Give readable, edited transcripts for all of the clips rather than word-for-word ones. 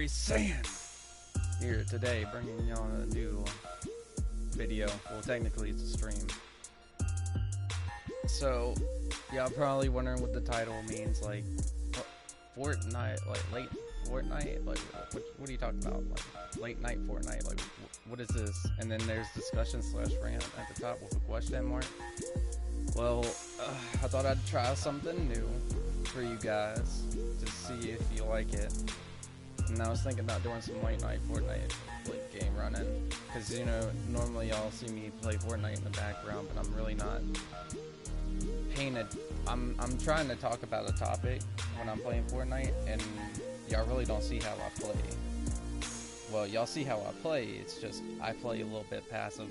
Sand here today, bringing y'all a new video. Well, technically it's a stream. So, y'all probably wondering what the title means. Like, Fortnite, like late Fortnite. Like, what are you talking about? Like, late night Fortnite. Like, what is this? And then there's discussion / rant at the top with a question mark. Well, I thought I'd try something new for you guys to see if you like it. And I was thinking about doing some late night Fortnite like game running, because you know normally y'all see me play Fortnite in the background, but I'm really not paying it. I'm trying to talk about a topic when I'm playing Fortnite, and y'all really don't see how I play. Well, y'all see how I play. It's just I play a little bit passive,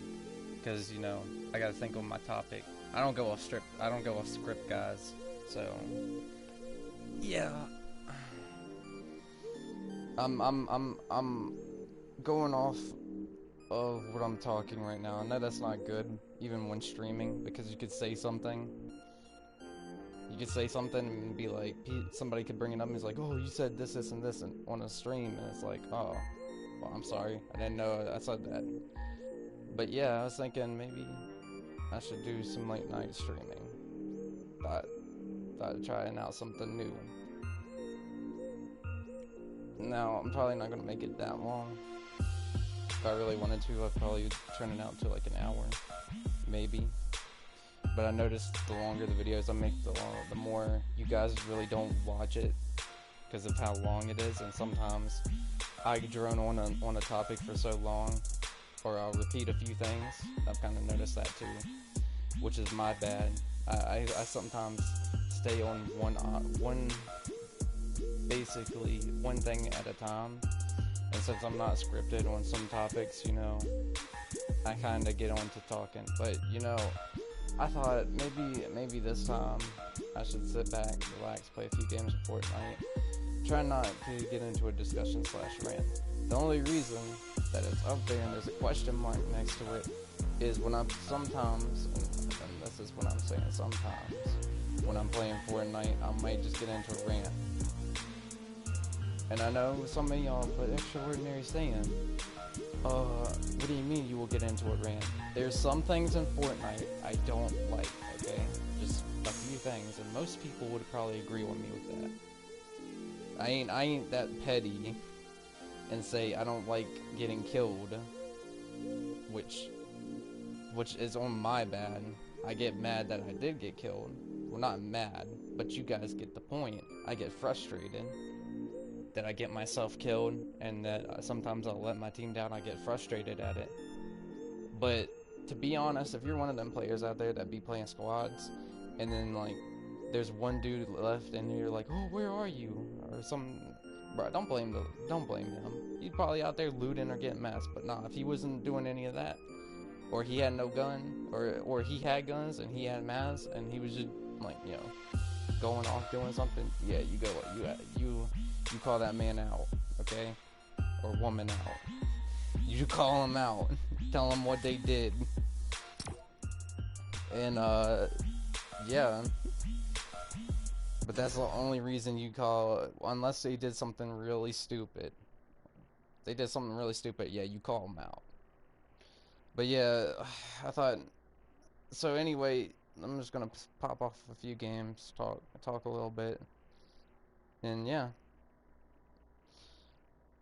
because you know I gotta think on my topic. I don't go off script, guys. So yeah. I'm going off of what I'm talking right now. I know that's not good, even when streaming, because you could say something. You could say something and be like, somebody could bring it up and it's like, oh, you said this, and this on a stream, and it's like, oh, well, I'm sorry, I didn't know I said that. But yeah, I was thinking maybe I should do some late night streaming. Thought trying out something new. Now, I'm probably not going to make it that long. If I really wanted to, I'd probably turn it out to like an hour. Maybe. But I noticed the longer the videos I make, the more you guys really don't watch it because of how long it is. And sometimes I drone on a topic for so long, or I'll repeat a few things. I've kind of noticed that too, which is my bad. I sometimes stay on basically one thing at a time, and since I'm not scripted on some topics, you know, I kind of get on to talking. But you know, I thought maybe this time I should sit back, relax, play a few games of Fortnite, try not to get into a discussion / rant. The only reason that it's up there and there's a question mark next to it is when I'm sometimes, and this is what I'm saying, sometimes when I'm playing Fortnite, I might just get into a rant. And I know some of y'all put extraordinary saying, what do you mean you will get into a rant? There's some things in Fortnite I don't like, okay? Just a few things, and most people would probably agree with me with that. I ain't that petty and say I don't like getting killed, which is on my bad. I get mad that I did get killed. Well, not mad, but you guys get the point. I get frustrated that I get myself killed, and that sometimes I'll let my team down. I get frustrated at it. But to be honest, if you're one of them players out there that be playing squads, and then like there's one dude left, and you're like, oh, where are you? Or bro, don't blame him. He's probably out there looting or getting messed. But nah, if he wasn't doing any of that, or he had no gun, or he had guns and he had masks, and he was just like, you know, going off doing something, yeah, you call that man out, okay? Or woman out. You call them out. Tell them what they did. And, yeah. But that's the only reason you call, unless they did something really stupid. If they did something really stupid, yeah, you call them out. But yeah, I thought, so anyway, I'm just gonna pop off a few games, talk a little bit. And yeah.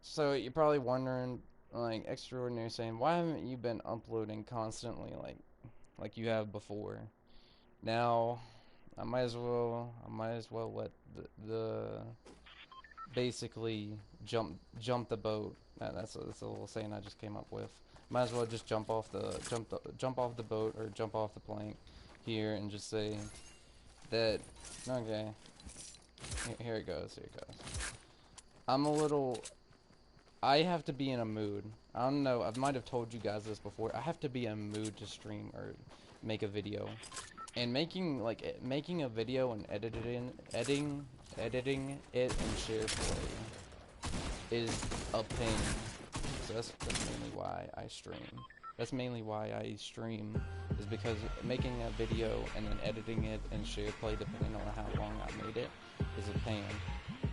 So you're probably wondering, like, extraordinary saying, why haven't you been uploading constantly like you have before? Now, I might as well let the basically jump the boat. That's a little saying I just came up with. Might as well just jump off the boat, or jump off the plank here, and just say that, okay, here it goes. I have to be in a mood. I don't know, I might have told you guys this before. I have to be in a mood to stream or make a video. And making a video and editing it and share play is a pain. So that's mainly why I stream. That's mainly why I stream, is because making a video and then editing it and share play, depending on how long I made it, is a pain.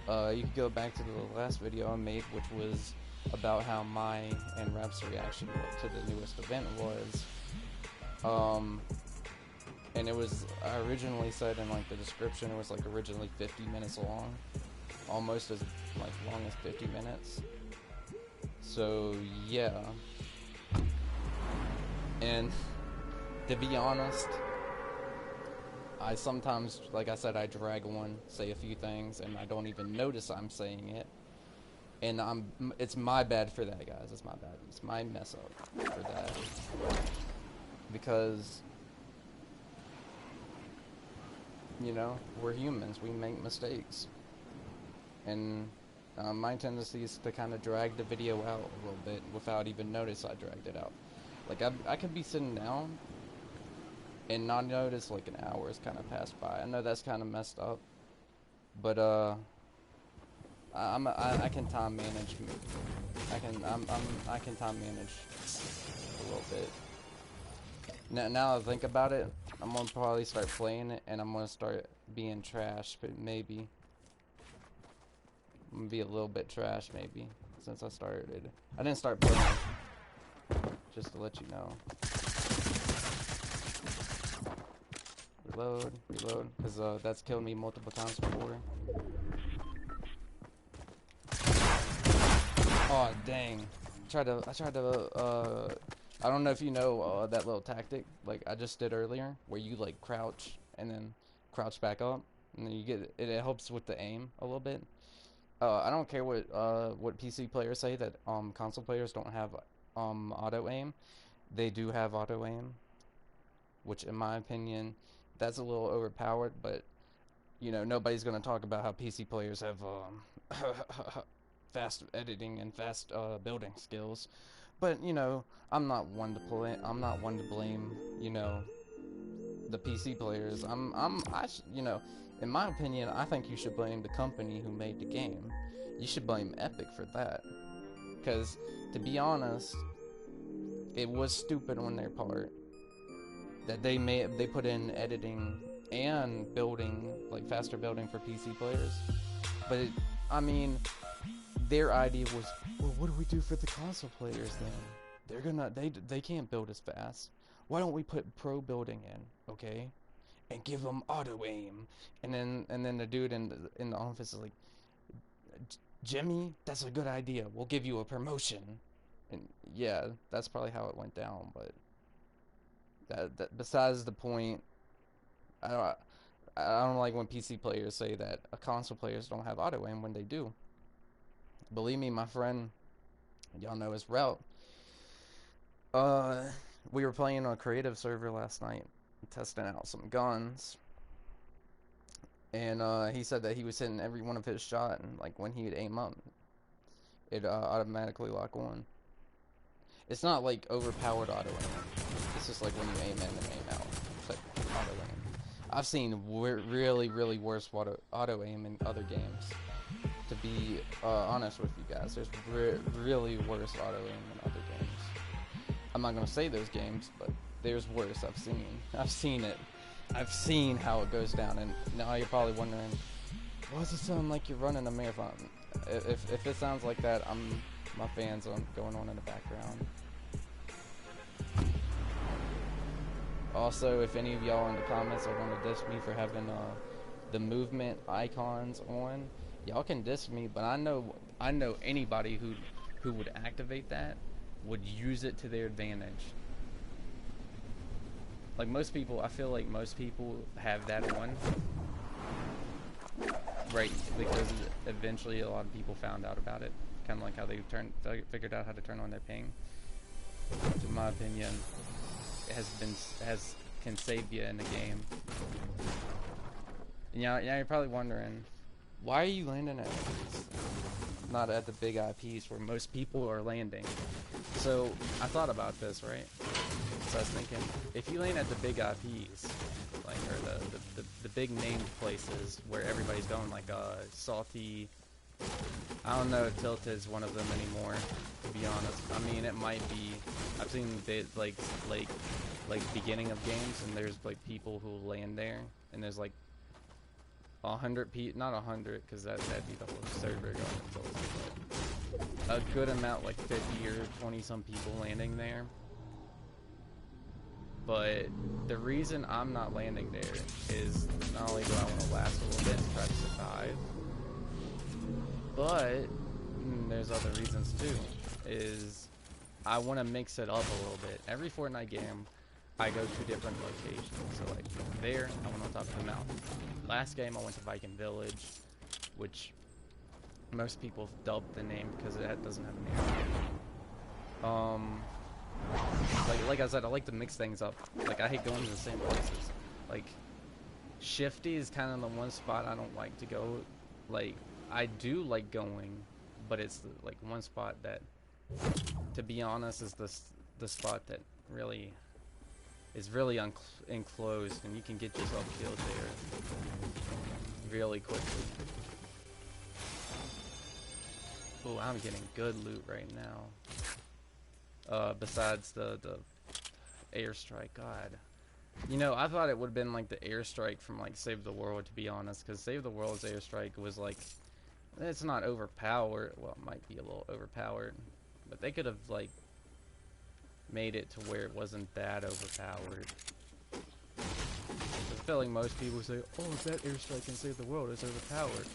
You could go back to the last video I made, which was about how my and Rep's reaction to the newest event was. And it was, I originally said in like the description, it was like originally 50 minutes long, almost as like long as 50 minutes. So yeah, and to be honest, I sometimes, like I said, I drag one, say a few things, and I don't even notice I'm saying it. And it's my bad for that, guys. It's my bad. It's my mess up for that. Because, you know, we're humans. We make mistakes. And my tendency is to kind of drag the video out a little bit without even notice I dragged it out. Like, I could be sitting down and not notice like an hour's kind of passed by. I know that's kind of messed up, but I can time manage. I can time manage a little bit. Now that I think about it, I'm gonna probably start playing it, and I'm gonna start being trash. But maybe I'm gonna be a little bit trash, maybe, since I started. I didn't start playing, just to let you know. Reload, because that's killed me multiple times before. Oh dang! I don't know if you know that little tactic, like I just did earlier, where you like crouch and then crouch back up, and then you get it. It helps with the aim a little bit. I don't care what PC players say that console players don't have auto aim. They do have auto aim, which in my opinion, that's a little overpowered, but you know, nobody's gonna talk about how PC players have fast editing and fast building skills. But you know, I'm not one to blame. You know, the PC players. You know, in my opinion, I think you should blame the company who made the game. You should blame Epic for that. Because to be honest, it was stupid on their part that they put in editing and building, like faster building for PC players. But I mean, their idea was, well, what do we do for the console players then? They can't build as fast. Why don't we put pro building in, okay? And give them auto aim. And then the dude in the office is like, Jimmy, that's a good idea. We'll give you a promotion. And yeah, that's probably how it went down. But that besides the point. I don't like when PC players say that console players don't have auto aim when they do. Believe me, my friend, y'all know his route. We were playing on a creative server last night, testing out some guns, and he said that he was hitting every one of his shot, and like when he'd aim up, it automatically lock on. It's not like overpowered auto aim. It's just like when you aim in and aim out. It's like auto aim. I've seen really, really worse auto aim in other games. To be honest with you guys, there's really worse auto aim in other games. I'm not gonna say those games, but there's worse. I've seen it. I've seen how it goes down, and now you're probably wondering, why does it sound like you're running a marathon? If it sounds like that, my fans going on in the background. Also, if any of y'all in the comments are going to diss me for having the movement icons on, y'all can diss me, but I know anybody who would activate that would use it to their advantage. Like most people, I feel like most people have that on, right? Because eventually a lot of people found out about it, kind of like how they figured out how to turn on their ping. Which, in my opinion, can save you in the game. And yeah, you're probably wondering, why are you landing at not at the big IPs where most people are landing? So I thought about this, right? So I was thinking, if you land at the big IPs, like, or the big named places where everybody's going, like Salty, I don't know if Tilt is one of them anymore, to be honest. I mean, it might be. I've seen like beginning of games, and there's like people who land there, and there's like 100 not 100, because that'd be the whole server going close, but a good amount, like 50 or 20 some people landing there. But the reason I'm not landing there is not only do I want to last a little bit and try to survive, but there's other reasons too. Is I want to mix it up a little bit. Every Fortnite game, I go to different locations. So like there, I went on top of the mountain. Last game, I went to Viking Village, which most people dubbed the name because it doesn't have a name. Like I said, I like to mix things up. Like, I hate going to the same places. Like, Shifty is kind of the one spot I don't like to go. Like, I do like going, but it's the, like, one spot that, to be honest, is the spot that really is really enclosed, and you can get yourself killed there really quickly. Oh, I'm getting good loot right now. Besides the airstrike, God. You know, I thought it would have been like the airstrike from like Save the World, to be honest, because Save the World's airstrike was like, it's not overpowered. Well, it might be a little overpowered, but they could have like made it to where it wasn't that overpowered. I feel like most people say, oh, that airstrike in Save the World is overpowered.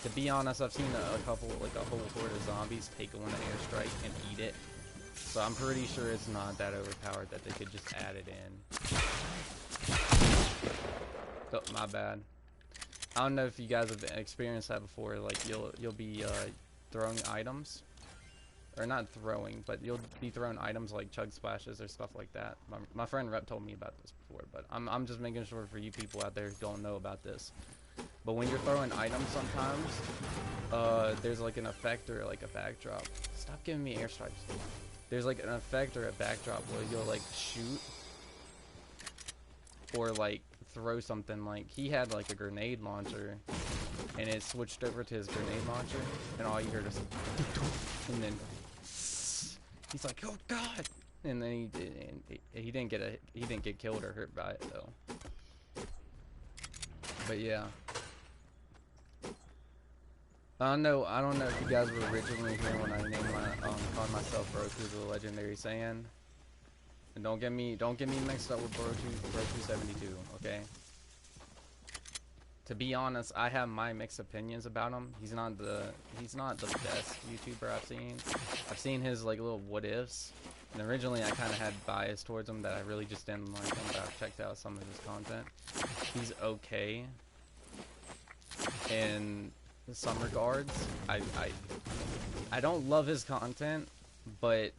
To be honest, I've seen a couple, like a whole horde of zombies take one airstrike and eat it. So I'm pretty sure it's not that overpowered that they could just add it in. Oh, my bad. I don't know if you guys have experienced that before. Like you'll be throwing items, or not throwing, but you'll be throwing items like chug splashes or stuff like that. My friend Rep told me about this before, but I'm just making sure for you people out there who don't know about this. But when you're throwing items sometimes, there's like an effect or like a backdrop. Stop giving me airstrikes. There's like an effect or a backdrop where you'll like shoot or like throw something. Like he had like a grenade launcher and it switched over to his grenade launcher, and all you heard is and then he's like, oh God, and then he didn't get killed or hurt by it though. But yeah. I don't know if you guys were originally here when I named called myself Broku the Legendary Saiyan. And don't get me mixed up with Broku 72, okay? To be honest, I have my mixed opinions about him. He's not the best YouTuber I've seen. I've seen his like little what ifs, and originally I kind of had bias towards him that I really just didn't like him, but I've checked out some of his content. He's okay in some regards. I don't love his content, but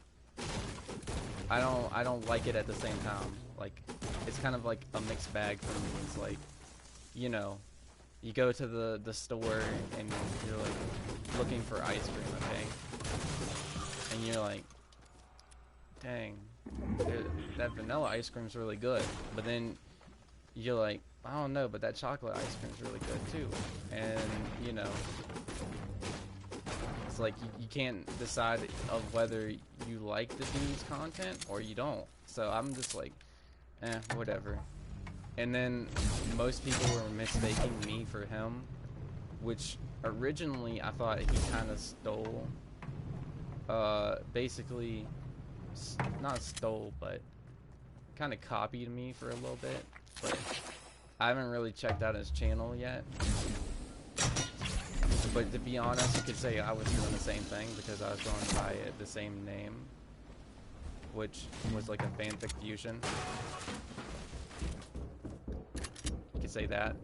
I don't like it at the same time. Like, it's kind of like a mixed bag for me. It's like, you know, you go to the store and you're like looking for ice cream, okay? And you're like, dang, that vanilla ice cream's really good. But then you're like, I don't know, but that chocolate ice cream's really good too. And, you know, it's like you can't decide of whether you like the dude's content or you don't. So I'm just like, whatever. And then most people were mistaking me for him, which originally I thought he kind of stole, basically, not stole, but kind of copied me for a little bit. But I haven't really checked out his channel yet. But to be honest, you could say I was doing the same thing because I was going by the same name, which was like a fanfic fusion. You could say that.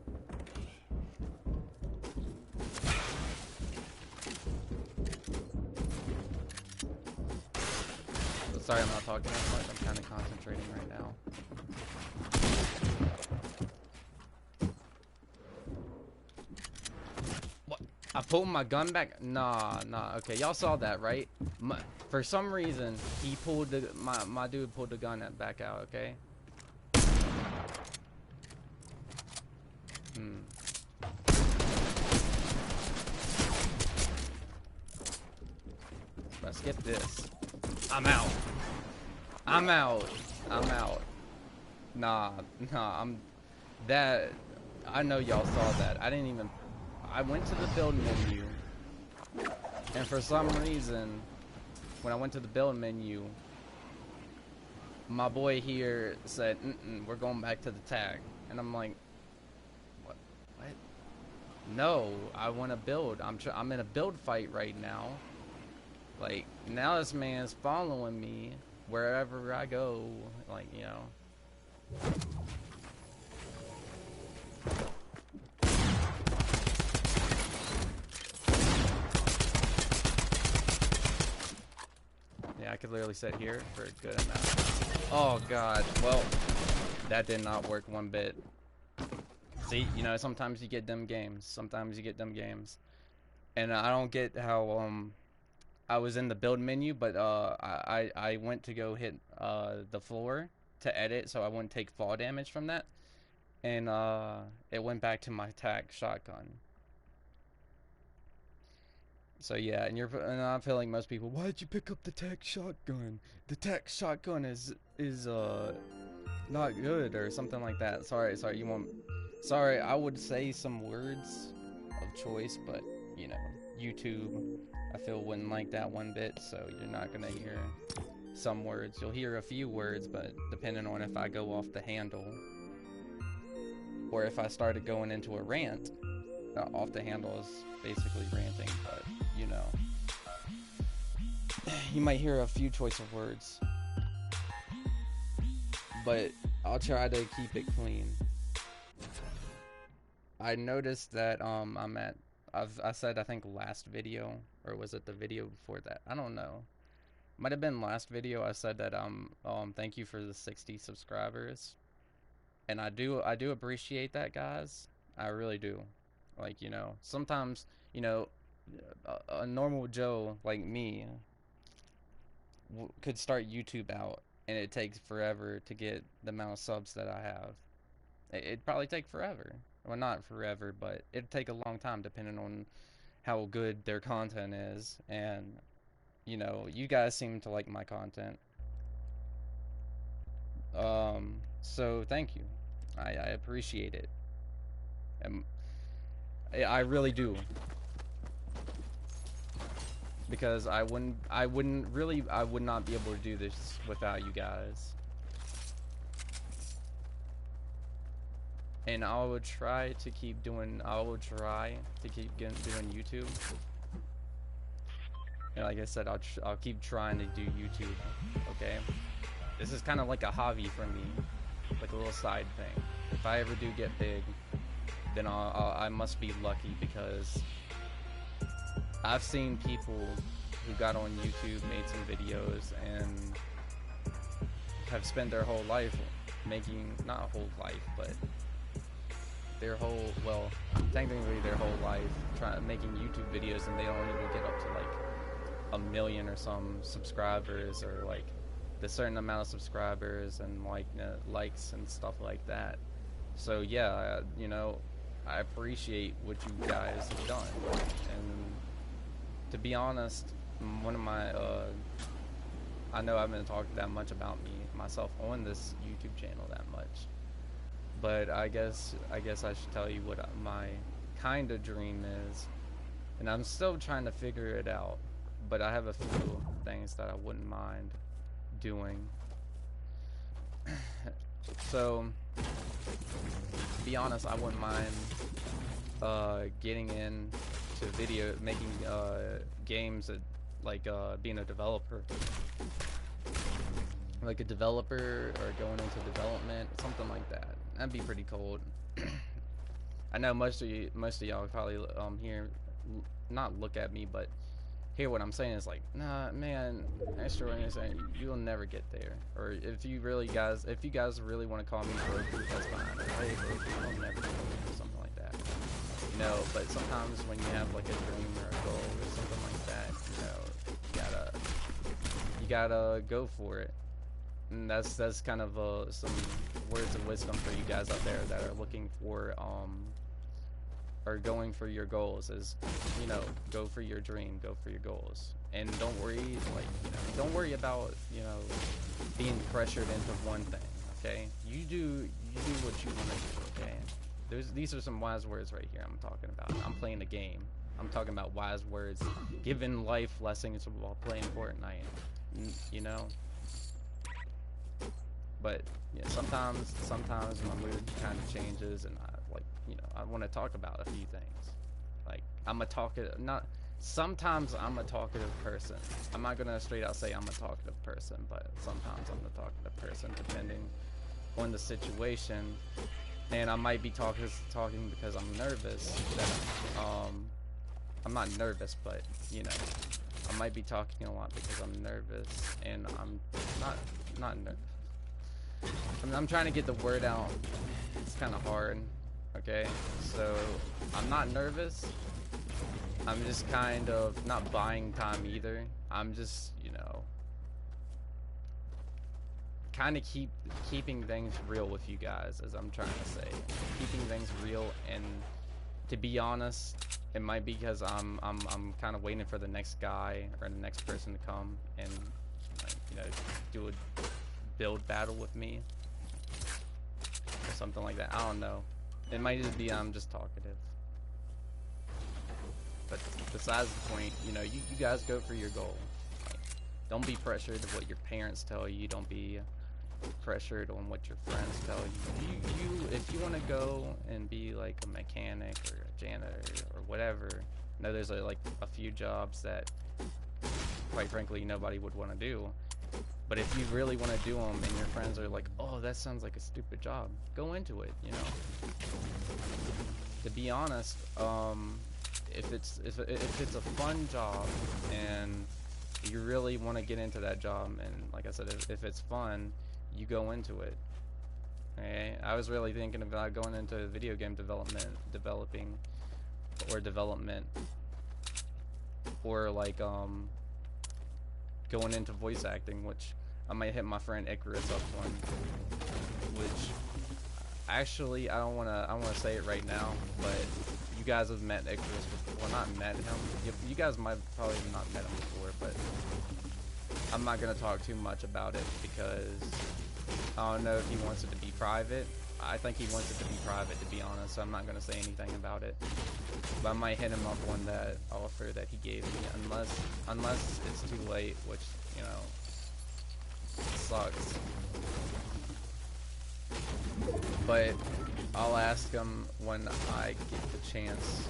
Sorry, I'm not talking as much. I'm kind of concentrating right now. What? I pulled my gun back? Nah. Okay, y'all saw that, right? For some reason, he pulled my dude pulled the gun back out. Okay. Let's skip this. I'm out. Nah, I know y'all saw that. I didn't even. I went to the build menu, and for some reason, when I went to the build menu, my boy here said, "We're going back to the tag," and I'm like, "What? What? No, I want to build. I'm in a build fight right now. Like now, this man's following me wherever I go. Like you know." Yeah, I could literally sit here for a good amount. Oh god, well, that did not work one bit. See, you know, sometimes you get them games. Sometimes you get them games. And I don't get how, I was in the build menu, but, I went to go hit, the floor to edit so I wouldn't take fall damage from that. And, it went back to my tac shotgun. So yeah, and I'm feeling most people, why'd you pick up the tac shotgun? The tac shotgun is not good or something like that. Sorry, you want sorry, I would say some words of choice, but you know, YouTube I feel wouldn't like that one bit, so you're not gonna hear some words. You'll hear a few words, but depending on if I go off the handle or if I started going into a rant, off the handle is basically ranting, but you know, you might hear a few choice of words, but I'll try to keep it clean. I noticed that I'm at I said I think last video, or was it the video before that? I don't know. Might have been last video. I said that thank you for the 60 subscribers, and I do appreciate that, guys. I really do. Like you know, sometimes you know, a normal Joe like me could start YouTube out, and it takes forever to get the amount of subs that I have. It'd probably take forever. Well, not forever, but it'd take a long time depending on how good their content is. And, you know, you guys seem to like my content. So thank you. I appreciate it. And I really do. Because I would not be able to do this without you guys. And I will try to keep doing YouTube. And like I said, I'll keep trying to do YouTube, okay? This is kind of like a hobby for me, like a little side thing. If I ever do get big, then I must be lucky, because I've seen people who got on YouTube, made some videos, and have spent their whole life making, not whole life, but their whole, well, technically their whole life making YouTube videos, and they don't even get up to like 1 million or some subscribers, or like the certain amount of subscribers and like likes and stuff like that. So yeah, you know, I appreciate what you guys have done. And to be honest, one of my I know I haven't talked that much about myself on this YouTube channel that much, but I guess I should tell you what my kind of dream is, and I'm still trying to figure it out, but I have a few things that I wouldn't mind doing. So to be honest, I wouldn't mind getting into making games, like being a developer, or going into development, something like that. That'd be pretty cool. I know most of y'all probably not look at me, but hear what I'm saying is like, nah, man, extra saying you'll never get there. Or if you guys really want to call me broke, that's fine. Hey, broke, I'll never get there, something like that. You know, but sometimes when you have like a dream or a goal or something like that, you know, you gotta go for it. And that's kind of some words of wisdom for you guys out there that are looking for or going for your goals, is, you know, go for your dream, go for your goals, and don't worry, like, you know, don't worry about, you know, being pressured into one thing. Okay, you do what you want to do. Okay, these are some wise words right here I'm talking about. I'm playing the game. I'm talking about wise words, giving life lessons while playing Fortnite. You know. But yeah, sometimes my mood kind of changes, and I want to talk about a few things. Like I'm a talkative, not sometimes I'm a talkative person. I'm not gonna straight out say I'm a talkative person, but sometimes I'm a talkative person depending on the situation. And I might be talking because I'm nervous. I'm not nervous, but I might be talking a lot because I'm nervous, and I'm not nervous. I'm trying to get the word out. It's kind of hard. Okay, so I'm not nervous. I'm just kind of not buying time either. I'm just, kind of keeping things real with you guys, as I'm trying to say. Keeping things real, and to be honest, it might be because I'm kind of waiting for the next guy or the next person to come and do a build battle with me or something like that. I don't know. It might just be I'm just talkative. But besides the point, you guys go for your goal. Like, don't be pressured of what your parents tell you. Don't be pressured on what your friends tell you. If you want to go and be like a mechanic or a janitor or whatever, there's a few jobs that, quite frankly, nobody would want to do. But if you really want to do them and your friends are like, oh, that sounds like a stupid job, go into it, To be honest, if it's a fun job and you really want to get into that job, and like I said, if it's fun, you go into it. Okay? I was really thinking about going into video game development, or going into voice acting, which I might hit my friend Icarus up on. Which actually I wanna say it right now, but you guys have met Icarus before. Well, not met him. You guys might probably have not met him before, but I'm not gonna talk too much about it because I don't know if he wants it to be private. I think he wants it to be private, to be honest, so I'm not gonna say anything about it. But I might hit him up on that offer that he gave me, unless it's too late, which, sucks. But I'll ask him when I get the chance.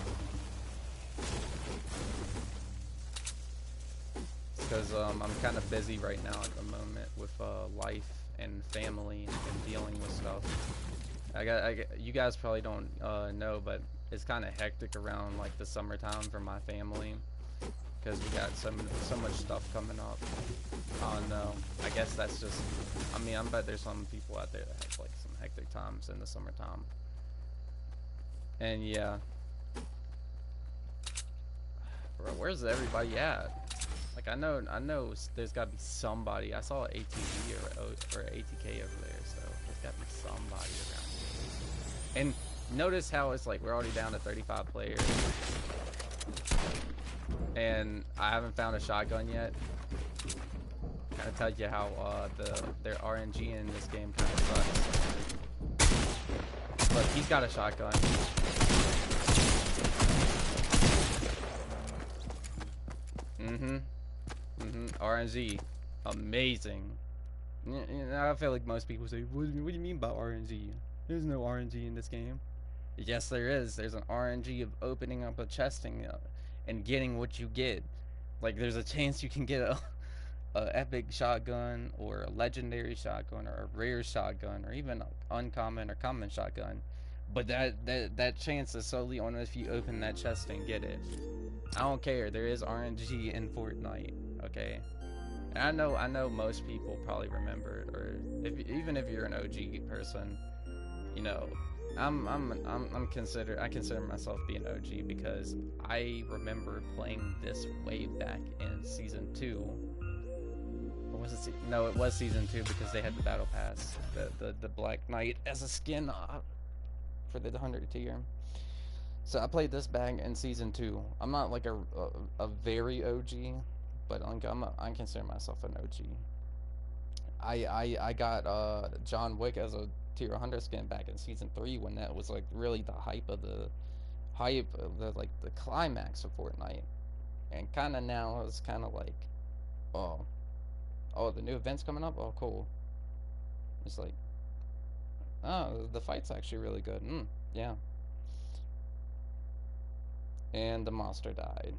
Because I'm kind of busy right now at the moment with life and family and dealing with stuff. You guys probably don't know, but it's kind of hectic around like the summertime for my family because we got so much stuff coming up. I don't know. I guess that's just. I bet there's some people out there that have like some hectic times in the summertime. And yeah, bro, where's everybody at? Like I know there's got to be somebody. I saw ATV or ATK over there, so there's got to be somebody around here. And notice how it's like we're already down to 35 players, and I haven't found a shotgun yet. Kind of tell you how their RNG in this game kind of sucks. Look, he's got a shotgun. RNG, amazing. I feel like most people say, what do you mean by RNG? There's no RNG in this game. Yes, there is. There's an RNG of opening up a chesting and getting what you get. Like, there's a chance you can get a epic shotgun or a legendary shotgun or a rare shotgun or even an uncommon or common shotgun. But that chance is solely on if you open that chest and get it. I don't care. There is RNG in Fortnite. Okay. And I know most people probably remember it, or even if you're an OG person, I consider myself being OG because I remember playing this way back in season 2. Or was it? No, it was season 2 because they had the battle pass, the Black Knight as a skin for the 100 tier. So I played this back in season 2. I'm not like a very OG, but I consider myself an OG. I got John Wick as a tier 100 skin back in season 3 when that was like really the hype of the climax of Fortnite. And kind of now it's kind of like, oh, the new event's coming up. Oh, cool. It's like, oh, the fight's actually really good. Yeah. And the monster died.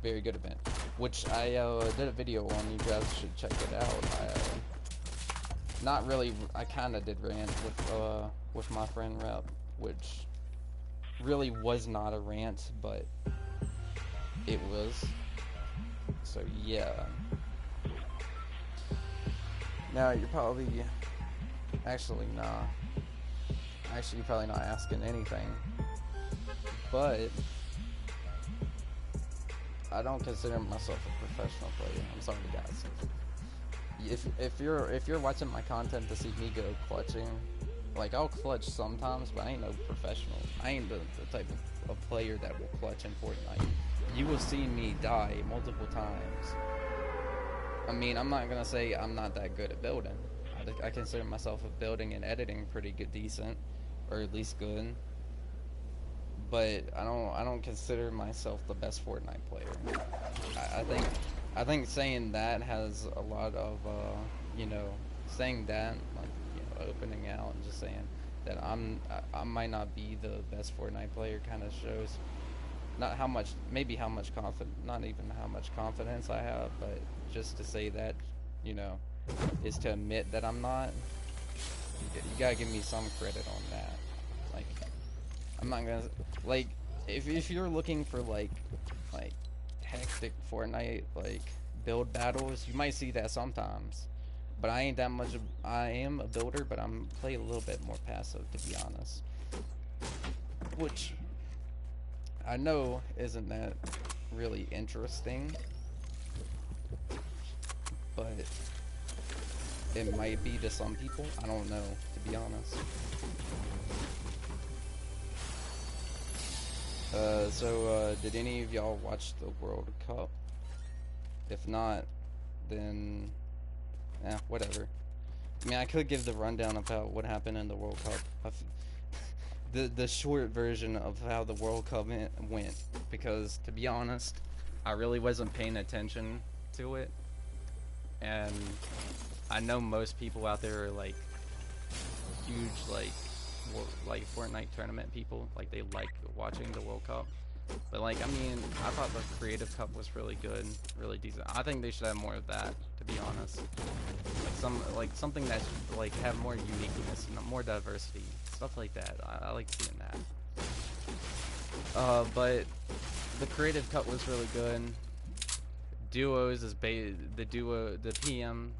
Very good event, which I did a video on. You guys should check it out. Not really. I kind of did rant with my friend Rep, which really was not a rant, but it was. So yeah. Now you're probably actually nah. Actually, you're probably not asking anything, but I don't consider myself a professional player. I'm sorry, guys. If you're watching my content to see me go clutching, like I'll clutch sometimes, but I ain't no professional. I ain't the type of player that will clutch in Fortnite. You will see me die multiple times. I mean, I'm not gonna say I'm not that good at building. I consider myself at building and editing pretty good, decent, or at least good. But I don't consider myself the best Fortnite player. I think saying that has a lot of you know, saying that, like, you know, opening out and just saying that I might not be the best Fortnite player kind of shows not how much, maybe how much not even how much confidence I have, but just to say that, you know, is to admit that I'm not. You gotta give me some credit on that. Like, I'm not gonna, like, if you're looking for like hectic Fortnite like build battles, you might see that sometimes. But I ain't that much. I am a builder, but I'm play a little bit more passive, to be honest. Which I know isn't that really interesting, but it might be to some people. I don't know, to be honest. Did any of y'all watch the World Cup? If not, then, whatever. I mean, I could give the rundown about what happened in the World Cup. The short version of how the World Cup went, because, to be honest, I really wasn't paying attention to it, and I know most people out there are, like, huge, like Fortnite tournament people, like they like watching the World Cup. But like, I mean, I thought the Creative Cup was really good, really decent. I think they should have more of that, to be honest. Like something that should like have more uniqueness and more diversity, stuff like that. I like seeing that. But the Creative Cup was really good. Duos is the duo, the PM,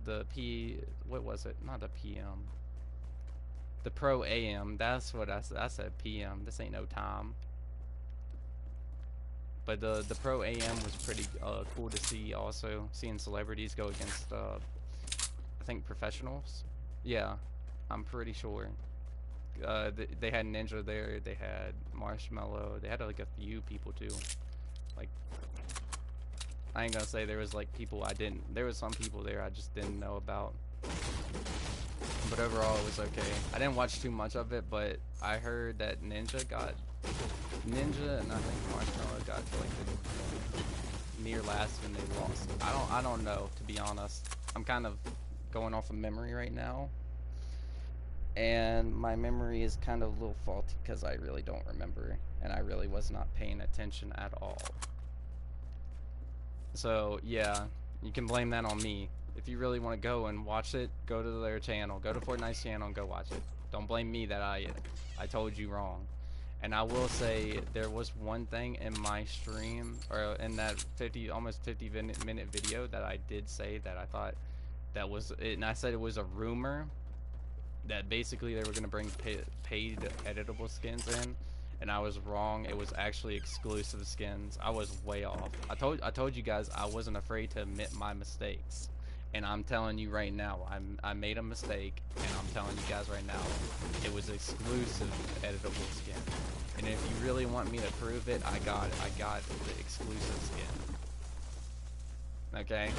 the P, what was it? Not the PM. The Pro AM, that's what I said, PM. This ain't no time. But the Pro AM was pretty cool to see. Also, seeing celebrities go against, I think professionals. Yeah, I'm pretty sure. They had Ninja there. They had Marshmallow. They had like a few people too. Like, I ain't gonna say there was like people I didn't. There was some people there I just didn't know about. But overall, it was okay. I didn't watch too much of it, but I heard that Ninja and I think Marshmallow got to like the near last and they lost. I don't know, to be honest. I'm kind of going off of memory right now, and my memory is kind of a little faulty because I really don't remember, and I really was not paying attention at all. So yeah, you can blame that on me. If you really want to go and watch it, go to their channel. Go to Fortnite's channel and go watch it. Don't blame me that I told you wrong. And I will say there was one thing in my stream, or in that almost 50 minute video, that I did say that I thought that was it, and I said it was a rumor that basically they were going to bring paid editable skins in, and I was wrong. It was actually exclusive skins. I was way off. I told you guys I wasn't afraid to admit my mistakes. And I'm telling you right now, I made a mistake, and I'm telling you guys right now, it was exclusive editable skin. And if you really want me to prove it, I got the exclusive skin. Okay?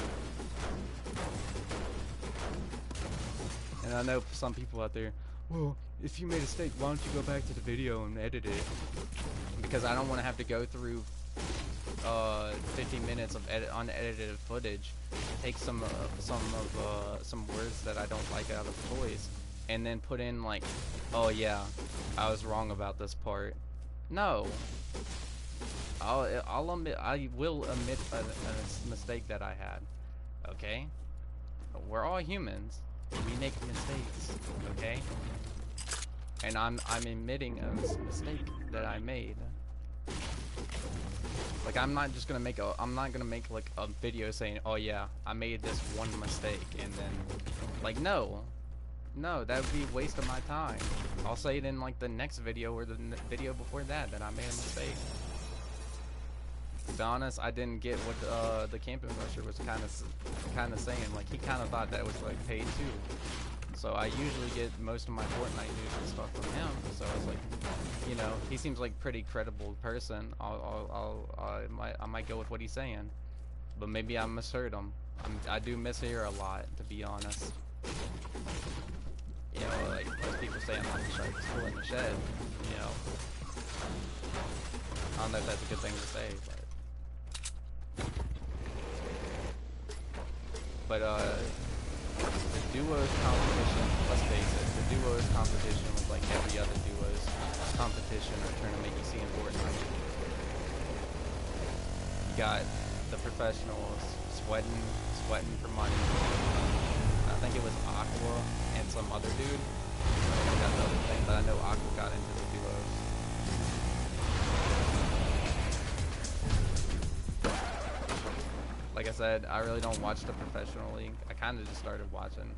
And I know some people out there, well, if you made a mistake, why don't you go back to the video and edit it? Because I don't want to have to go through 15 minutes of unedited footage, take some words that I don't like out of the voice, and then put in like, oh yeah, I was wrong about this part. No, I will admit a mistake that I had. Okay, we're all humans. We make mistakes. Okay, and I'm admitting a mistake that I made. Like, I'm not gonna make like a video saying, oh yeah, I made this one mistake, and then, like, no, that would be a waste of my time. I'll say it in like the next video or the video before that I made a mistake. To be honest, I didn't get what the camping rusher was kind of saying. Like, he kind of thought that was like paid too. So I usually get most of my Fortnite news and stuff from him. So I was like, you know, he seems like a pretty credible person. I might go with what he's saying, but maybe I misheard him. I do mishear a lot, to be honest. You know, like most people say, I'm not the sharpest tool in the shed. You know, I don't know if that's a good thing to say, but the duos competition, let's face it, the duos competition was like every other duos competition or tournament you see in Fortnite. You got the professionals sweating for money. I think it was Aqua and some other dude. I forgot the other thing, but I know Aqua got into the duos. Like I said, I really don't watch the professional league. I kind of just started watching.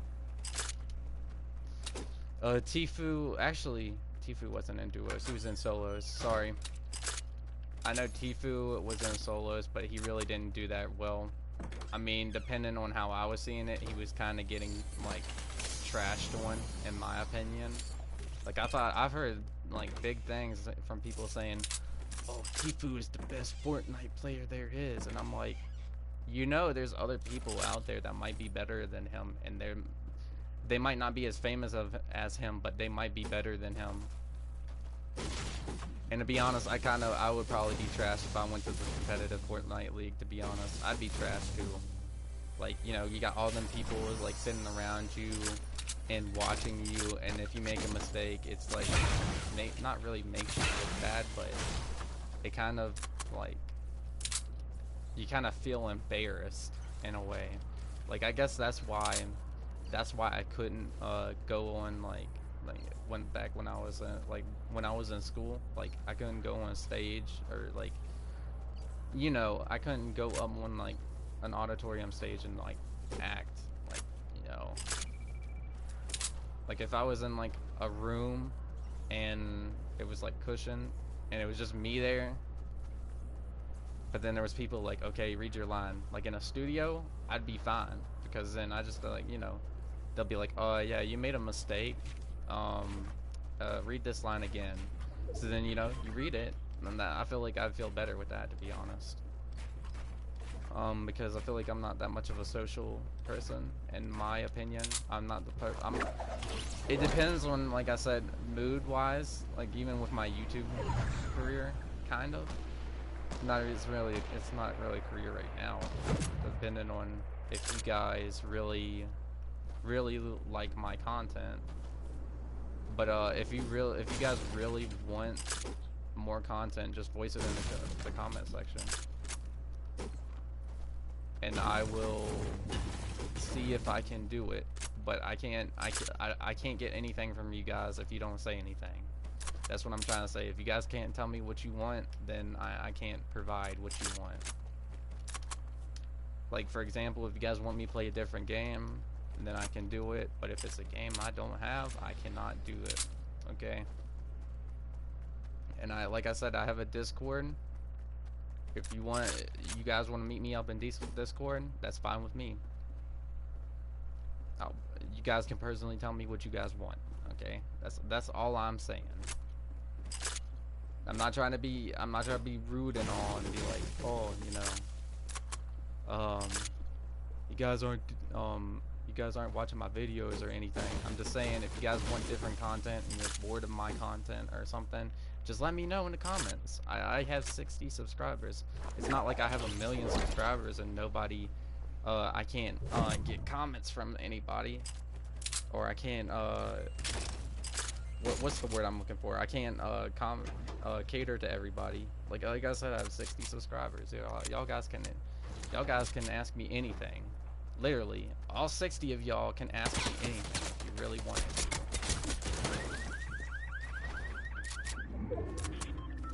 Tfue wasn't in duos. He was in solos. Sorry. I know Tfue was in solos, but he really didn't do that well. I mean, depending on how I was seeing it, he was kind of getting like trashed on, in my opinion. Like, I've heard like big things from people saying, "Oh, Tfue is the best Fortnite player there is," and I'm like, you know, there's other people out there that might be better than him, and they might not be as famous as him, but they might be better than him. And to be honest, I would probably be trashed if I went to the competitive Fortnite league. To be honest, I'd be trashed too. Like, you know, you got all them people like sitting around you and watching you, and if you make a mistake, it's like not really makes you look bad, but it kind of like, you kind of feel embarrassed in a way. Like, I guess that's why I couldn't go on like when I was in school. Like, I couldn't go on stage, or like, you know, I couldn't go up on like an auditorium stage and like act, like, you know, like if I was in like a room and it was like cushioned and it was just me there, but then there was people like, okay, read your line. Like in a studio, I'd be fine, because then I just like, you know, they'll be like, oh yeah, you made a mistake. Read this line again. So then, you know, you read it, and I feel like I'd feel better with that, to be honest. Because I feel like I'm not that much of a social person, in my opinion. I'm not the it depends on, like I said, mood-wise. Like, even with my YouTube career, kind of. It's not really a career right now, depending on if you guys really like my content. But if you guys really want more content, just voice it in the comment section, and I will see if I can do it. But I can't get anything from you guys if you don't say anything. That's what I'm trying to say. If you guys can't tell me what you want, then I can't provide what you want. Like, for example, if you guys want me to play a different game, then I can do it. But if it's a game I don't have, I cannot do it. Okay? And like I said, I have a Discord. If you guys want to meet me up in Discord, that's fine with me. You guys can personally tell me what you guys want. Okay? That's all I'm saying. I'm not trying to be rude and all and be like, oh, you know, guys aren't you guys aren't watching my videos or anything. I'm just saying, if you guys want different content and you're bored of my content or something, just let me know in the comments. I have 60 subscribers. It's not like I have a million subscribers and nobody, I can't get comments from anybody, or I can't what's the word I'm looking for? I can't cater to everybody. Like I said, I have 60 subscribers. Y'all guys can ask me anything. Literally, all 60 of y'all can ask me anything if you really wanted to.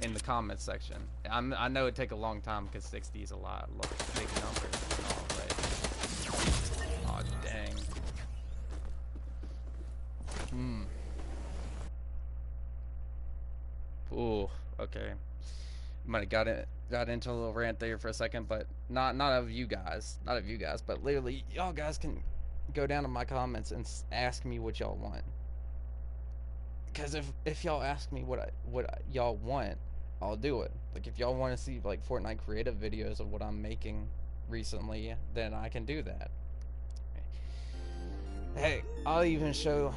In the comments section. I know it'd take a long time because 60 is a big number and all, but aw, dang. Ooh, okay. Might have got into a little rant there for a second, but not of you guys, but literally y'all guys can go down to my comments and ask me what y'all want. Because if y'all ask me what y'all want, I'll do it. Like if y'all want to see like Fortnite creative videos of what I'm making recently, then I can do that. Hey, I'll even show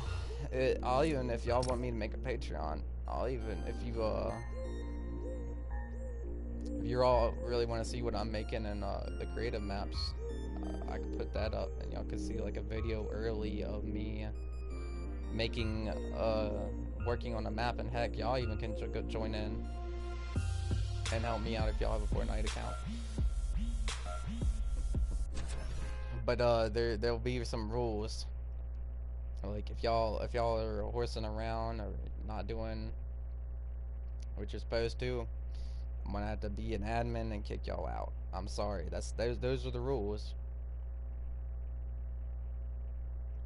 it. I'll even, if y'all want me to make a Patreon, I'll even, if you all really want to see what I'm making in the creative maps, I could put that up and y'all could see like a video early of me making working on a map, and heck, y'all even can join in and help me out if y'all have a Fortnite account. But there'll be some rules. Like if y'all are horsing around or not doing what you're supposed to, I'm gonna have to be an admin and kick y'all out. I'm sorry. Those are the rules.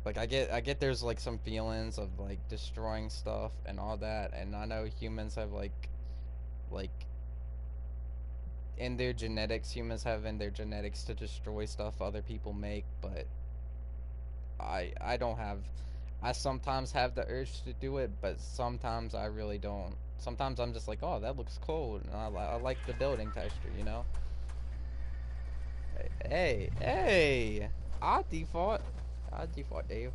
Like I get there's like some feelings of like destroying stuff and all that, and I know humans have like in their genetics, humans have in their genetics to destroy stuff other people make, but I don't have. I sometimes have the urge to do it, but sometimes I really don't. Sometimes I'm just like, oh, that looks cool, and I like the building texture, you know? Hey! I default, Dave.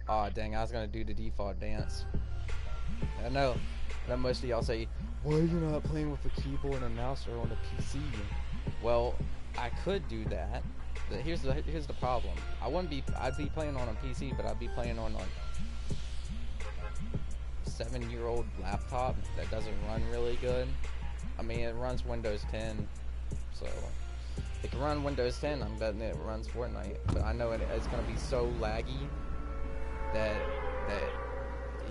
Aw, dang, I was gonna do the default dance. I know most of y'all say, why are you not playing with a keyboard and mouse or on a PC? Well, I could do that. But here's the problem. I'd be playing on a PC, but I'd be playing on a 7-year-old laptop that doesn't run really good. I mean, it runs Windows 10, so it can run Windows 10. I'm betting it runs Fortnite, but I know it's gonna be so laggy that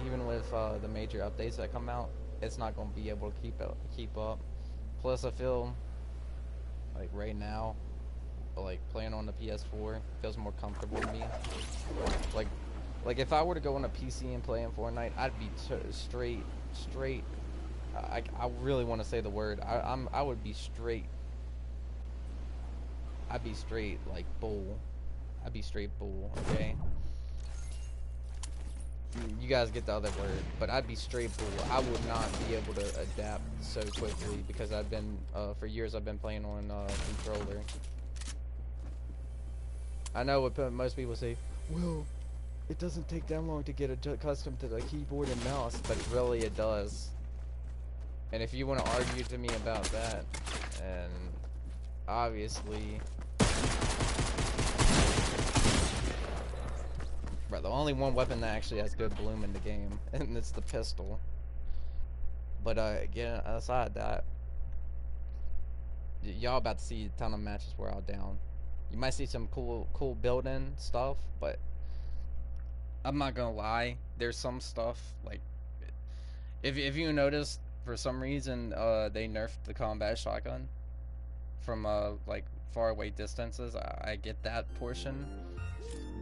even with the major updates that come out, it's not gonna be able to keep up. Plus, I feel like right now, like playing on the PS4 feels more comfortable to me. Like if I were to go on a PC and play in Fortnite, I'd be straight. I really want to say the word. I would be straight. I'd be straight like bull. I'd be straight bull. Okay. You guys get the other word, but I'd be straight bull. I would not be able to adapt so quickly because I've been for years I've been playing on controller. I know what most people say, well, it doesn't take that long to get accustomed to the keyboard and mouse, but really it does. And if you want to argue to me about that, and obviously, bro, the only one weapon that actually has good bloom in the game, and it's the pistol. But again, aside that, y'all about to see a ton of matches where I'll down. You might see some cool building stuff, but I'm not gonna lie. There's some stuff like if you notice, for some reason they nerfed the combat shotgun from like far away distances. I get that portion,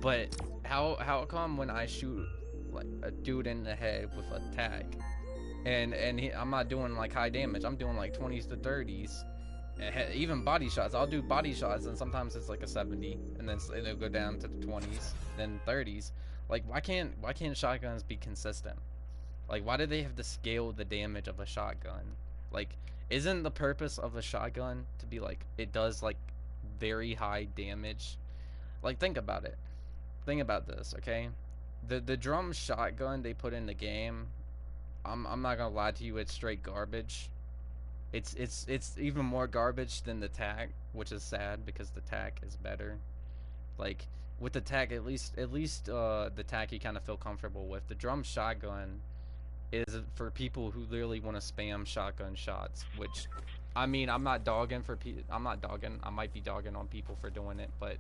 but how come when I shoot like a dude in the head with a tag, and I'm not doing like high damage. I'm doing like 20s to 30s. Even body shots, I'll do body shots, and sometimes it's like a 70, and then it'll go down to the 20s, then 30s. Like, why can't shotguns be consistent? Like, why do they have to scale the damage of a shotgun? Like, isn't the purpose of a shotgun to be like it does like very high damage. Like, think about it. Think about this, okay? The drum shotgun they put in the game, I'm not gonna lie to you, it's straight garbage. It's even more garbage than the tac, which is sad because the tac is better. Like, with the tac, at least the tac you kind of feel comfortable with. The drum shotgun is for people who literally want to spam shotgun shots. Which, I mean, I'm not dogging for I'm not dogging. I might be dogging on people for doing it, but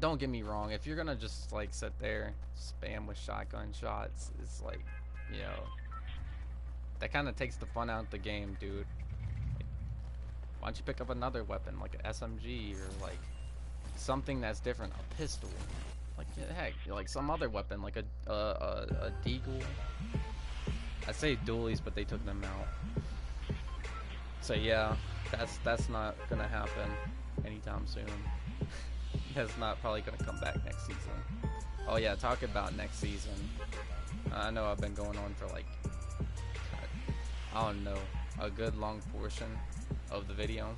don't get me wrong. If you're gonna just like sit there spam with shotgun shots, it's like, you know, that kind of takes the fun out of the game, dude. Like, why don't you pick up another weapon like an SMG or like something that's different, a pistol, like heck, like some other weapon, like a deagle. I say dualies, but they took them out. So yeah, that's not gonna happen anytime soon. That's not probably gonna come back next season. Oh yeah, talk about next season. I know I've been going on for like, I don't know, a good long portion of the video,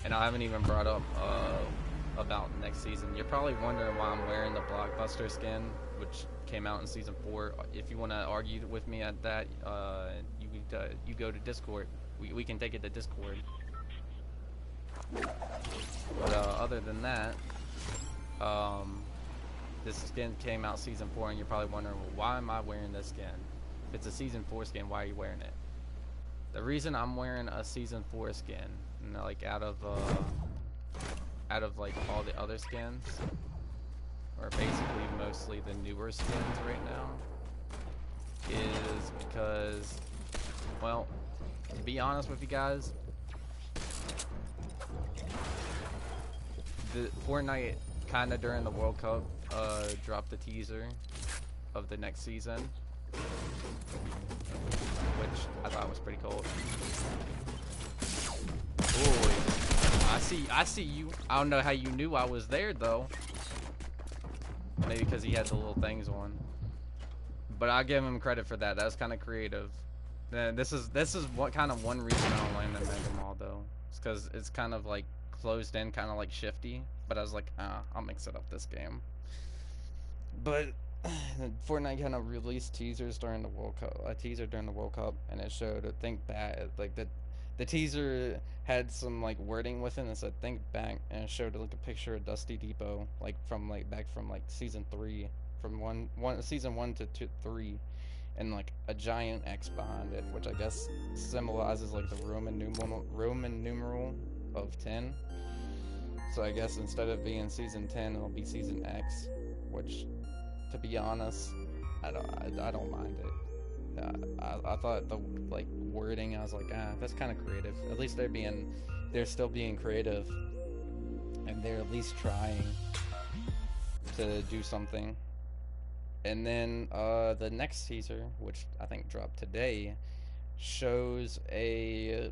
and I haven't even brought up about next season. You're probably wondering why I'm wearing the Blockbuster skin, which came out in season 4. If you want to argue with me at that, you go to Discord. We can take it to Discord. But other than that, this skin came out season 4, and you're probably wondering, well, why am I wearing this skin? If it's a season 4 skin, why are you wearing it? The reason I'm wearing a season 4 skin, like out of like all the other skins, or basically mostly the newer skins right now, is because, well, to be honest with you guys, the Fortnite kind of during the World Cup dropped the teaser of the next season, which I thought was pretty cool. Ooh, I see you. I don't know how you knew I was there though. Maybe because he had the little things on. But I'll give him credit for that. That was kind of creative. This is what kind of one reason I don't like the Mega Mall though. It's because it's kind of like closed in, kind of like shifty. But I was like, I'll mix it up this game. But Fortnite kind of released teasers during the World Cup, a teaser during the World Cup, and it showed a think back, like the teaser had some like wording with it and it said think back, and it showed like a picture of Dusty Depot, like from like back from like season 3, from season 1 to 3, and like a giant X behind it, which I guess symbolizes like the Roman numeral of 10. So I guess instead of being season 10, it'll be season X, which, to be honest, I don't mind it. I thought the like wording, I was like, that's kind of creative. At least they're still being creative, and they're at least trying to do something. And then the next teaser, which I think dropped today, shows a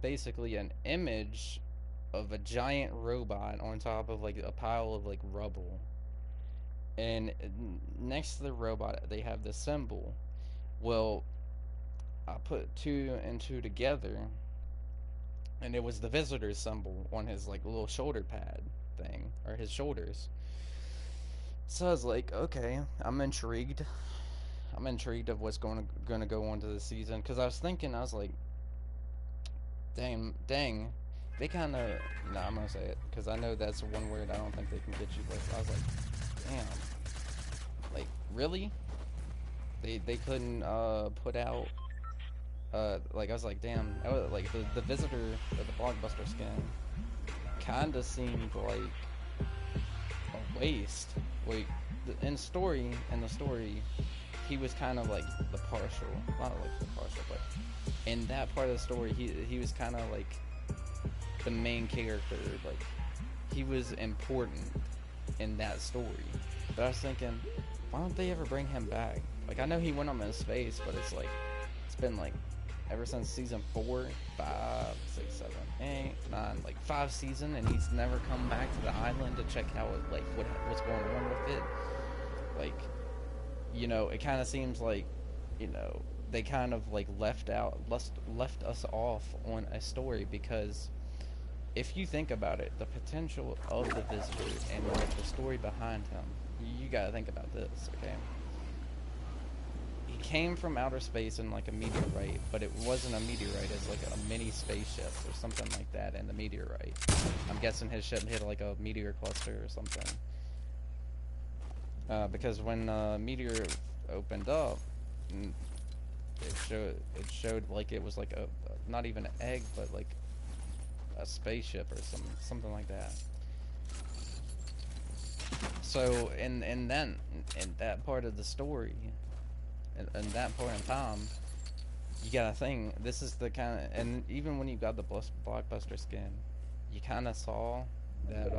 basically an image of a giant robot on top of like a pile of like rubble, and next to the robot they have the symbol. Well, I put 2 and 2 together, and it was the visitor's symbol on his like little shoulder pad thing, or his shoulders. So I was like, okay, I'm intrigued of what's going to go on to the season, because I was like, dang, they kind of, nah, I'm gonna say it because I know that's one word I don't think they can get you with. I was like, damn, like really? They couldn't put out like, I was like, damn, like the visitor of the Blockbuster skin kind of seemed like a waste. Like in the story, he was kind of like the partial, not like the partial, but in that part of the story, he was kind of like the main character. Like, he was important in that story. But I was thinking, why don't they ever bring him back? Like, I know he went on in space, but it's like, it's been like ever since season 4, 5, 6, 7, 8, 9, like 5 seasons, and he's never come back to the island to check how it, like, what's going on with it. Like, you know, it kind of seems like, you know, they kind of like left us off on a story, because if you think about it, the potential of the visitor and like the story behind him, you gotta think about this, okay? He came from outer space in like a meteorite, but it wasn't a meteorite, it's like a mini spaceship or something like that in the meteorite. I'm guessing his ship hit like a meteor cluster or something. Because when meteor opened up, it showed like it was like a not even an egg, but like a spaceship or something like that. So in that part of the story, in that point in time, you gotta think this is the kind of, and even when you got the blockbuster skin, you kind of saw that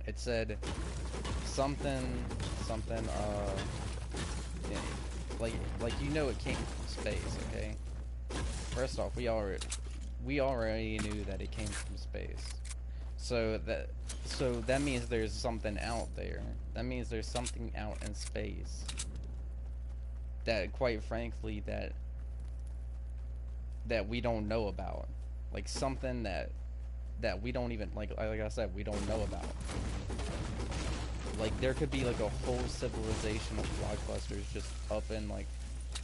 it said something something yeah, like it came from space, okay? First off, we already knew that it came from space. So that means there's something out there. That means there's something out in space that, quite frankly, that we don't know about. Like something that we don't even like I said, we don't know about. Like there could be like a whole civilization of blockbusters just up in like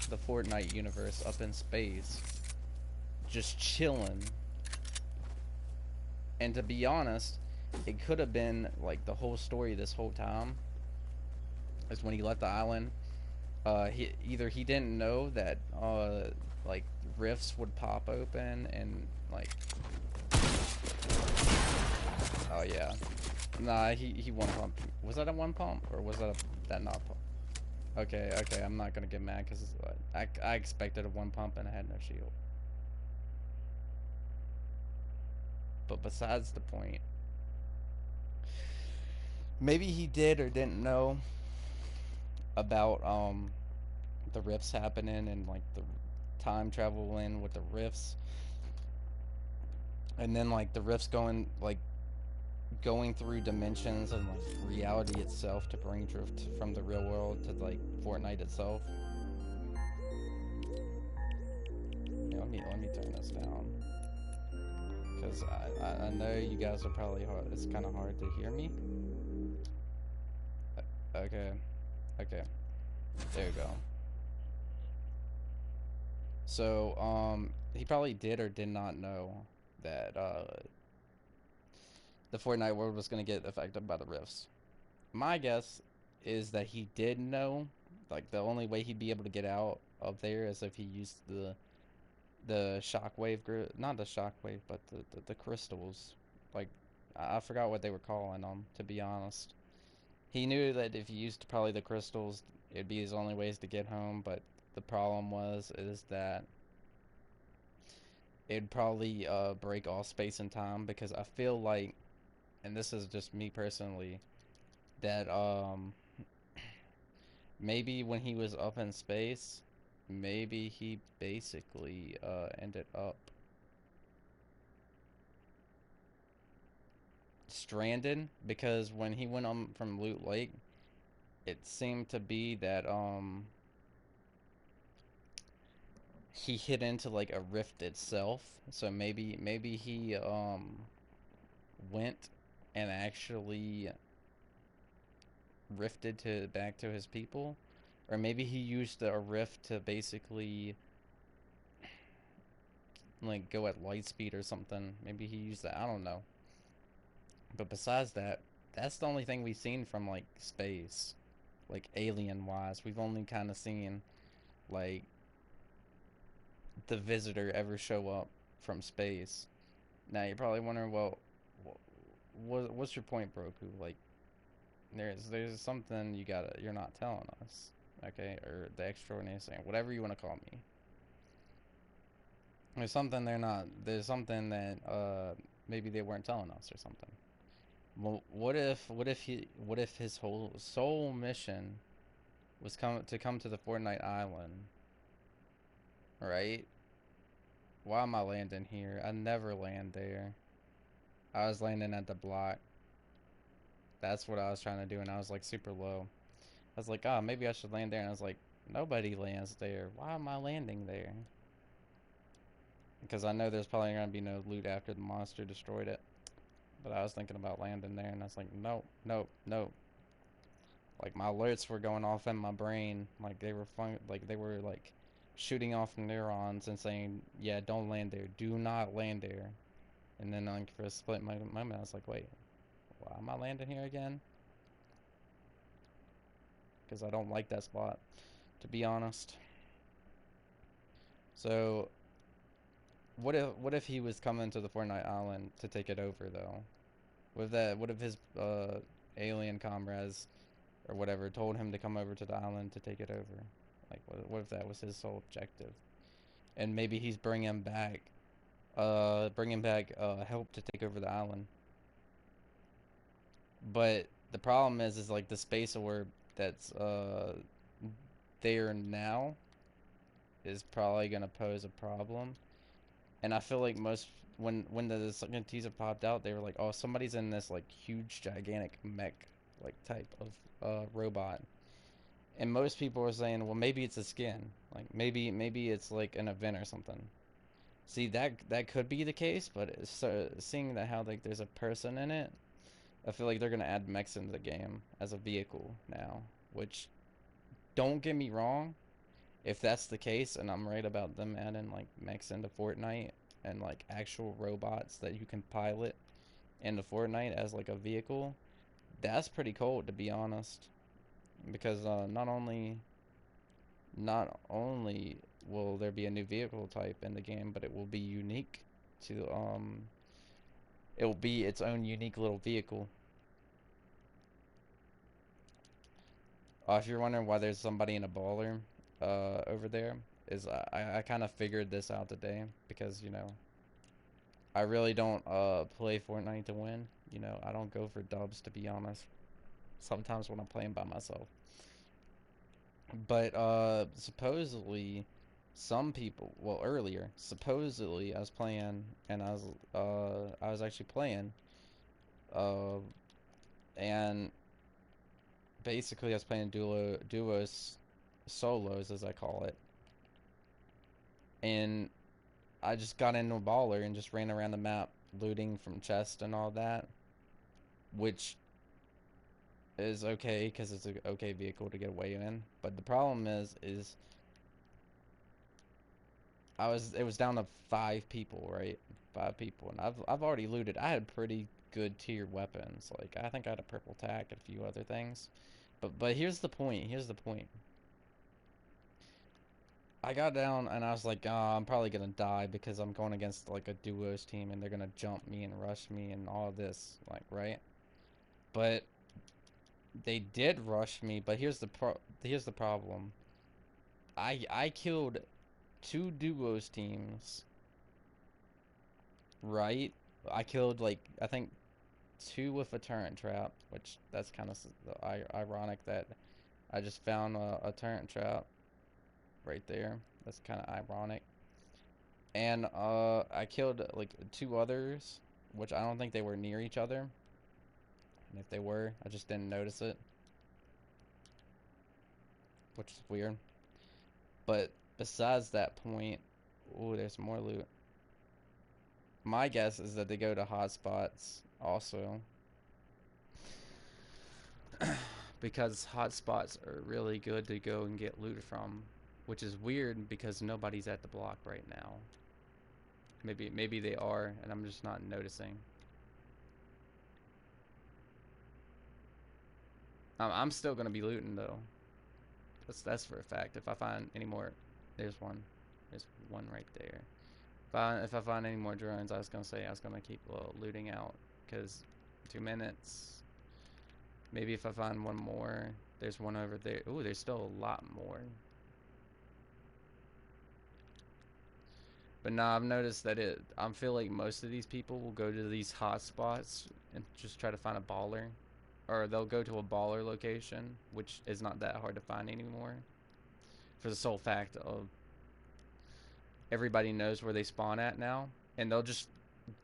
the Fortnite universe, up in space, just chilling. And to be honest, it could have been like the whole story this whole time is when he left the island. He didn't know that like rifts would pop open and like, oh yeah, nah, he one pump. Was that a one pump or was that not pump? Okay, okay, I'm not gonna get mad because I expected a one pump and I had no shield. But besides the point, maybe he did or didn't know about the rifts happening and like the time traveling with the rifts, and then like the rifts going through dimensions and like reality itself to bring drift from the real world to like Fortnite itself. Yeah, let me turn this down because I know you guys are probably hard. It's kind of hard to hear me. Okay, okay, there you go. So he probably did or did not know that the Fortnite world was gonna get affected by the rifts. My guess is that he did know. Like the only way he'd be able to get out of there is if he used the shockwave not the shockwave, but the crystals. Like I forgot what they were calling them. To be honest, he knew that if he used probably the crystals, it'd be his only ways to get home. But the problem is that it'd probably break all space and time because I feel like, and this is just me personally, that maybe when he was up in space, maybe he basically ended up stranded because when he went on from Loot Lake, it seemed to be that he hit into like a rift itself. So maybe he went and actually rifted to back to his people, or maybe he used a rift to basically like go at light speed or something. Maybe he used that. I don't know. But besides that, that's the only thing we've seen from like space, like alien wise. We've only kind of seen like the visitor ever show up from space. Now you're probably wondering, well, what's your point, Broku? Like, there's something you're not telling us, okay? Or the extraordinary saying, whatever you want to call me. There's something they're not. There's something that maybe they weren't telling us or something. Well, what if his whole sole mission was come to the Fortnite Island, right? Why am I landing here? I never land there. I was landing at the block. That's what I was trying to do, and I was like super low. I was like, oh, maybe I should land there, and I was like, nobody lands there. Why am I landing there? because I know there's probably gonna be no loot after the monster destroyed it. But I was thinking about landing there, and I was like, nope, nope, nope. Like my alerts were going off in my brain, like they were fun, like they were like shooting off neurons and saying, yeah, don't land there, do not land there. And then like for a split moment, I was like, wait, why am I landing here again? Because I don't like that spot, to be honest. So what if he was coming to the Fortnite island to take it over though? What if his alien comrades or whatever told him to come over to the island to take it over? Like what if that was his sole objective? And maybe he's bringing back help to take over the island. But the problem is like the space orb that's there now is probably gonna pose a problem. And I feel like most when the second teaser popped out, they were like, "Oh, somebody's in this like huge, gigantic mech like type of robot." And most people were saying, "Well, maybe it's a skin. Like maybe it's like an event or something." See that could be the case, but so seeing that how like there's a person in it, I feel like they're gonna add mechs into the game as a vehicle now. Which don't get me wrong, if that's the case, and I'm right about them adding like mechs into Fortnite and like actual robots that you can pilot into Fortnite as like a vehicle, that's pretty cool to be honest. Because not only will there be a new vehicle type in the game, but it will be unique to it will be its own unique little vehicle. If you're wondering why there's somebody in a baller over there, is I kind of figured this out today because I really don't play Fortnite to win. I don't go for dubs to be honest. Sometimes when I'm playing by myself. But supposedly some people, well earlier, supposedly I was playing and I was actually playing uh and basically I was playing duos solos as I call it. And I just got into a baller and just ran around the map looting from chest and all that, which is okay because it's an okay vehicle to get away in. But the problem is it was down to 5 people, right? 5 people, and I've already looted. I had pretty good tier weapons. Like I think I had a purple tack and a few other things. But here's the point. Here's the point. I got down and I was like, oh, I'm probably gonna die because I'm going against like a duos team and they're gonna jump me and rush me and all this, like, right? But they did rush me. But here's the problem. I killed 2 duos teams, right? I killed like I think 2 with a turret trap, which that's kind of ironic that I just found a turret trap right there. That's kind of ironic. And I killed like 2 others, which I don't think they were near each other. And if they were, I just didn't notice it, which is weird. But besides that point, ooh, there's more loot. My guess is that they go to hotspots also, because hotspots are really good to go and get loot from, which is weird because nobody's at the block right now. Maybe they are, and I'm just not noticing. I'm still gonna be looting though. That's for a fact. If I find any more, there's one. There's one right there. If I find any more drones, I was gonna say I was gonna keep looting out because 2 minutes. Maybe if I find one more, there's one over there. Ooh, there's still a lot more. But nah, I've noticed that I feel like most of these people will go to these hot spots and just try to find a baller. Or they'll go to a baller location, which is not that hard to find anymore. For the sole fact of everybody knows where they spawn at now. And they'll just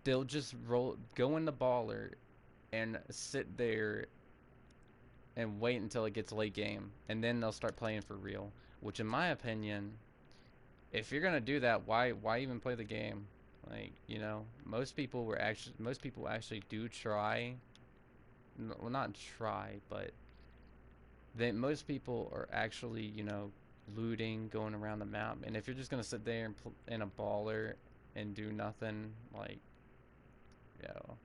go in the baller and sit there and wait until it gets late game. And then they'll start playing for real. Which in my opinion, if you're gonna do that, why even play the game? Like, you know, most people actually do try. Well, not try, but most people are actually, you know, looting, going around the map. And if you're just gonna sit there and in a baller and do nothing, like, you know,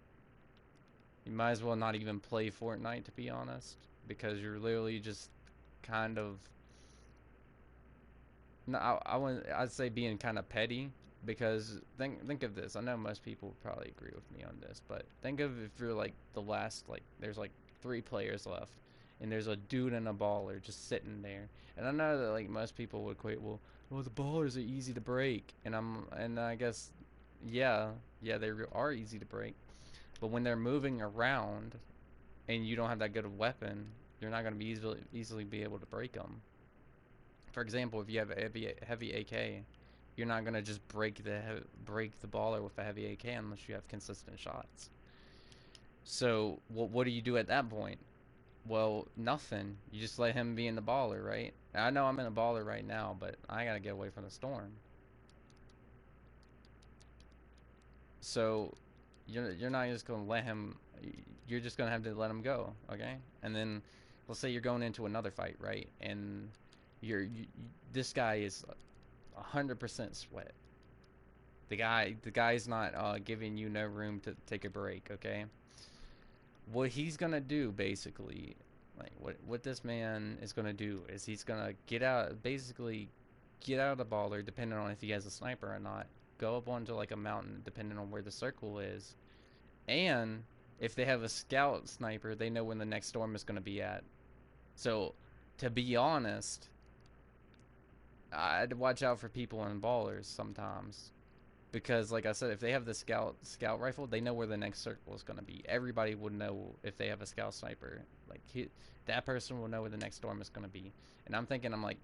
you might as well not even play Fortnite, to be honest, because you're literally just kind of, no, I'd say being kind of petty. Because think of this. I know most people would probably agree with me on this, but think of if you're like the last, like there's like 3 players left, and there's a dude and a baller just sitting there. And I know that like most people would equate, well the ballers are easy to break, and I guess yeah, they are easy to break, but when they're moving around and you don't have that good of a weapon, you're not going to be easily be able to break them. For example, if you have a heavy AK, you're not gonna just break the baller with a heavy AK unless you have consistent shots. So what do you do at that point? Well, nothing. You just let him be in the baller, right? I know I'm in a baller right now, but I gotta get away from the storm. So you're not just gonna let him. You're just gonna have to let him go, okay? And then let's say you're going into another fight, right? And this guy is 100% sweat. The guy's not giving you no room to take a break. Okay, what he's gonna do basically, like what this man is gonna do is he's gonna basically get out of the baller, depending on if he has a sniper or not. Go up onto like a mountain, depending on where the circle is, and if they have a scout sniper, they know when the next storm is gonna be at. So, to be honest, I'd watch out for people in ballers sometimes. Because like I said, if they have the scout rifle, they know where the next circle is going to be. Everybody would know if they have a scout sniper. Like that person will know where the next storm is going to be. And I'm like,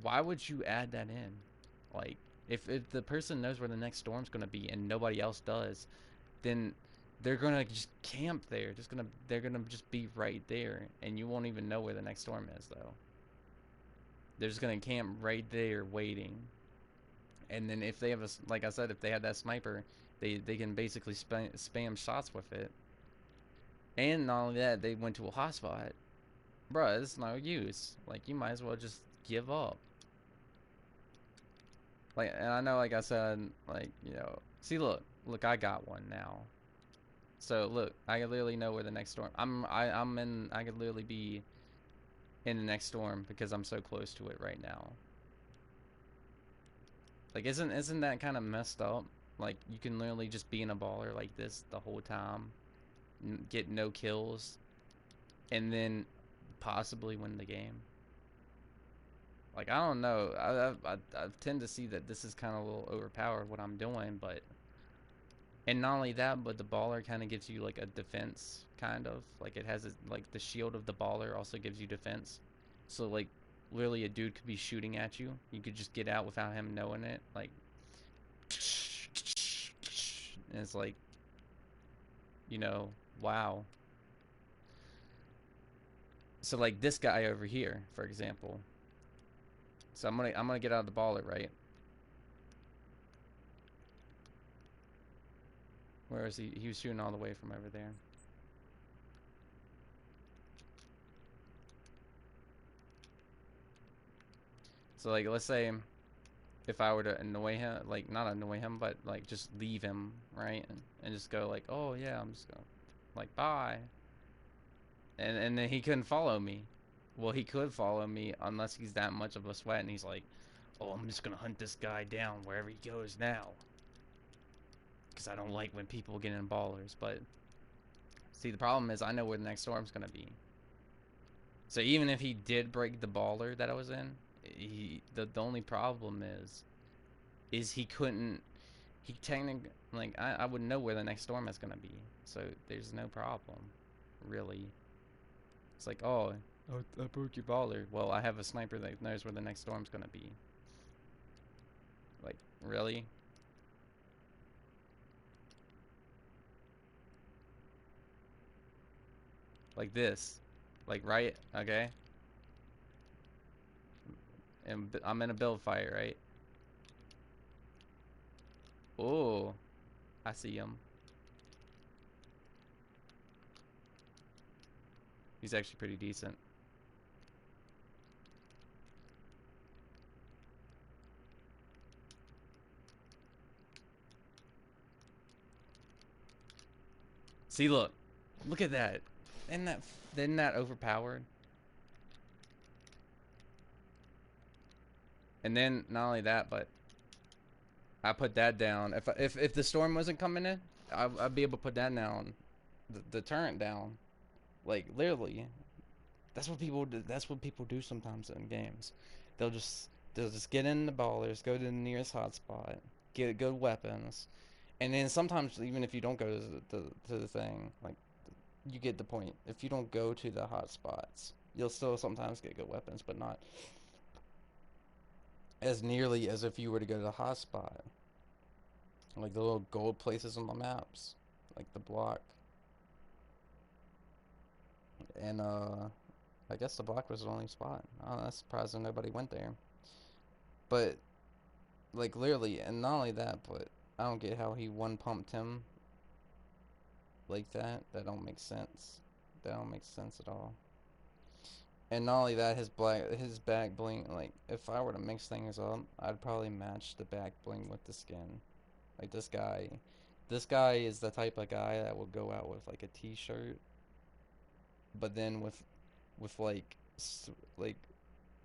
why would you add that in? Like, if the person knows where the next storm's going to be and nobody else does, then they're gonna just camp there. They're gonna just be right there, and you won't even know where the next storm is though. They're just gonna camp right there waiting. And then if they have like I said, if they have that sniper, they can basically spam shots with it. And not only that, they went to a hotspot. Bruh, it's no use. Like, you might as well just give up. Like, and I know, like I said, like, you know, see, look, I got one now. So look, I can literally know where the next storm. I'm in. I could literally be in the next storm because I'm so close to it right now. Like, isn't that kind of messed up? Like, you can literally just be in a baller like this the whole time, get no kills, and then possibly win the game. Like, I don't know. I tend to see that this is kind of a little overpowered what I'm doing, but and not only that, but the baller kind of gives you like a defense, kind of like it has like the shield of the baller also gives you defense. So like literally a dude could be shooting at you. You could just get out without him knowing it. Like, and it's like, you know, wow. So like this guy over here, for example. So I'm gonna get out of the baller, right? Where is he? He was shooting all the way from over there. So like let's say if I were to annoy him, like not annoy him, but like just leave him, right? And just go like, oh yeah, I'm just going like bye. And then he couldn't follow me. Well, he could follow me unless he's that much of a sweat and he's like, oh, I'm just gonna hunt this guy down wherever he goes now. Because I don't like when people get in ballers. But see, the problem is I know where the next storm's gonna be. So even if he did break the baller that I was in, the only problem is he couldn't. He technically like I would know where the next storm is gonna be. So there's no problem, really. It's like, oh, I broke your baller. Well, I have a sniper that knows where the next storm's gonna be. Like, really? Like this. Like, right? Okay. And I'm in a build fight, right? Oh, I see him. He's actually pretty decent. See, look at that. Isn't that isn't that overpowered? And then not only that, but I put that down. If the storm wasn't coming in, I'd be able to put that down, the turret down. Like literally, that's what people do. That's what people do sometimes in games. They'll just get in the ballers, go to the nearest hotspot, get good weapons, and then sometimes even if you don't go to the thing, like you get the point. If you don't go to the hotspots, you'll still sometimes get good weapons, but not as nearly as if you were to go to the hotspot. Like the little gold places on the maps, like the block, and I guess the block was the only spot. I'm not surprised that nobody went there. But like literally, and not only that, but I don't get how he one pumped him like that. That don't make sense. That don't make sense at all. And not only that, his back bling. Like if I were to mix things up, I'd probably match the back bling with the skin. Like this guy is the type of guy that will go out with like a t-shirt, but then with like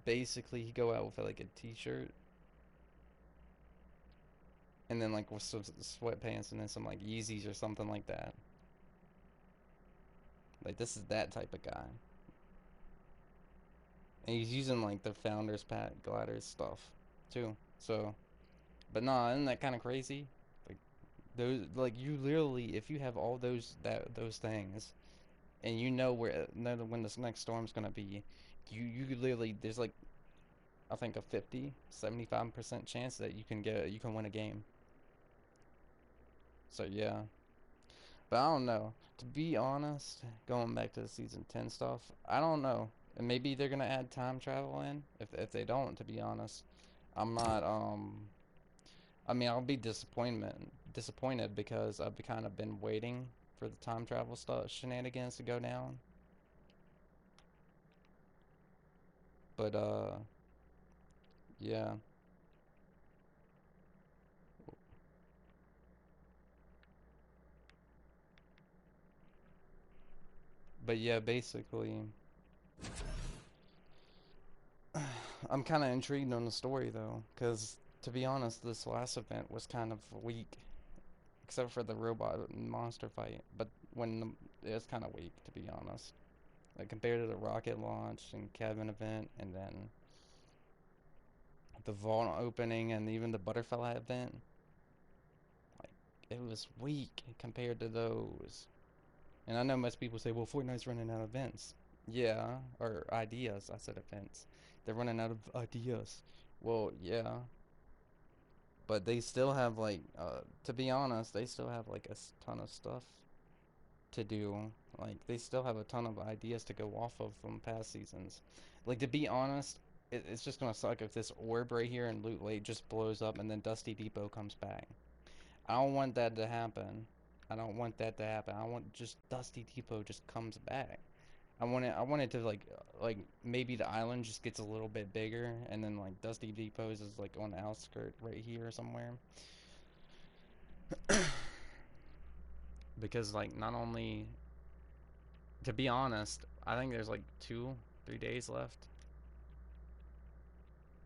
basically he go out with like a t-shirt and then like with some sweatpants and then some like Yeezys or something like that. Like this is that type of guy. And he's using like the founders pack gliders stuff too. So, but nah, isn't that kind of crazy? Like those, like you literally, if you have all those things, and you know when this next storm's gonna be, you literally there's like I think a 75% chance that you can win a game. So yeah, but I don't know. To be honest, going back to the season 10 stuff, I don't know. And maybe they're gonna add time travel in. If they don't, to be honest, I'm not. I mean, I'll be disappointed because I've kind of been waiting for the time travel stuff shenanigans to go down. But yeah. But yeah, basically, I'm kind of intrigued on the story though, because to be honest, this last event was kind of weak, except for the robot monster fight. But it's kind of weak, to be honest, like compared to the rocket launch and Kevin event, and then the vault opening, and even the butterfly event. Like it was weak compared to those. And I know most people say, "Well, Fortnite's running out of events." Yeah, or ideas. I said events. They're running out of ideas. Well, yeah, but they still have like, to be honest, they still have like a ton of stuff to do. Like they still have a ton of ideas to go off of from past seasons. Like to be honest, it's just gonna suck if this orb right here in Loot Lake just blows up and then Dusty Depot comes back. I don't want that to happen. I don't want that to happen. I want just Dusty Depot just comes back. I want it to like maybe the island just gets a little bit bigger and then like Dusty Depots is like on the outskirt right here somewhere. Because like not only to be honest, I think there's like 3 days left.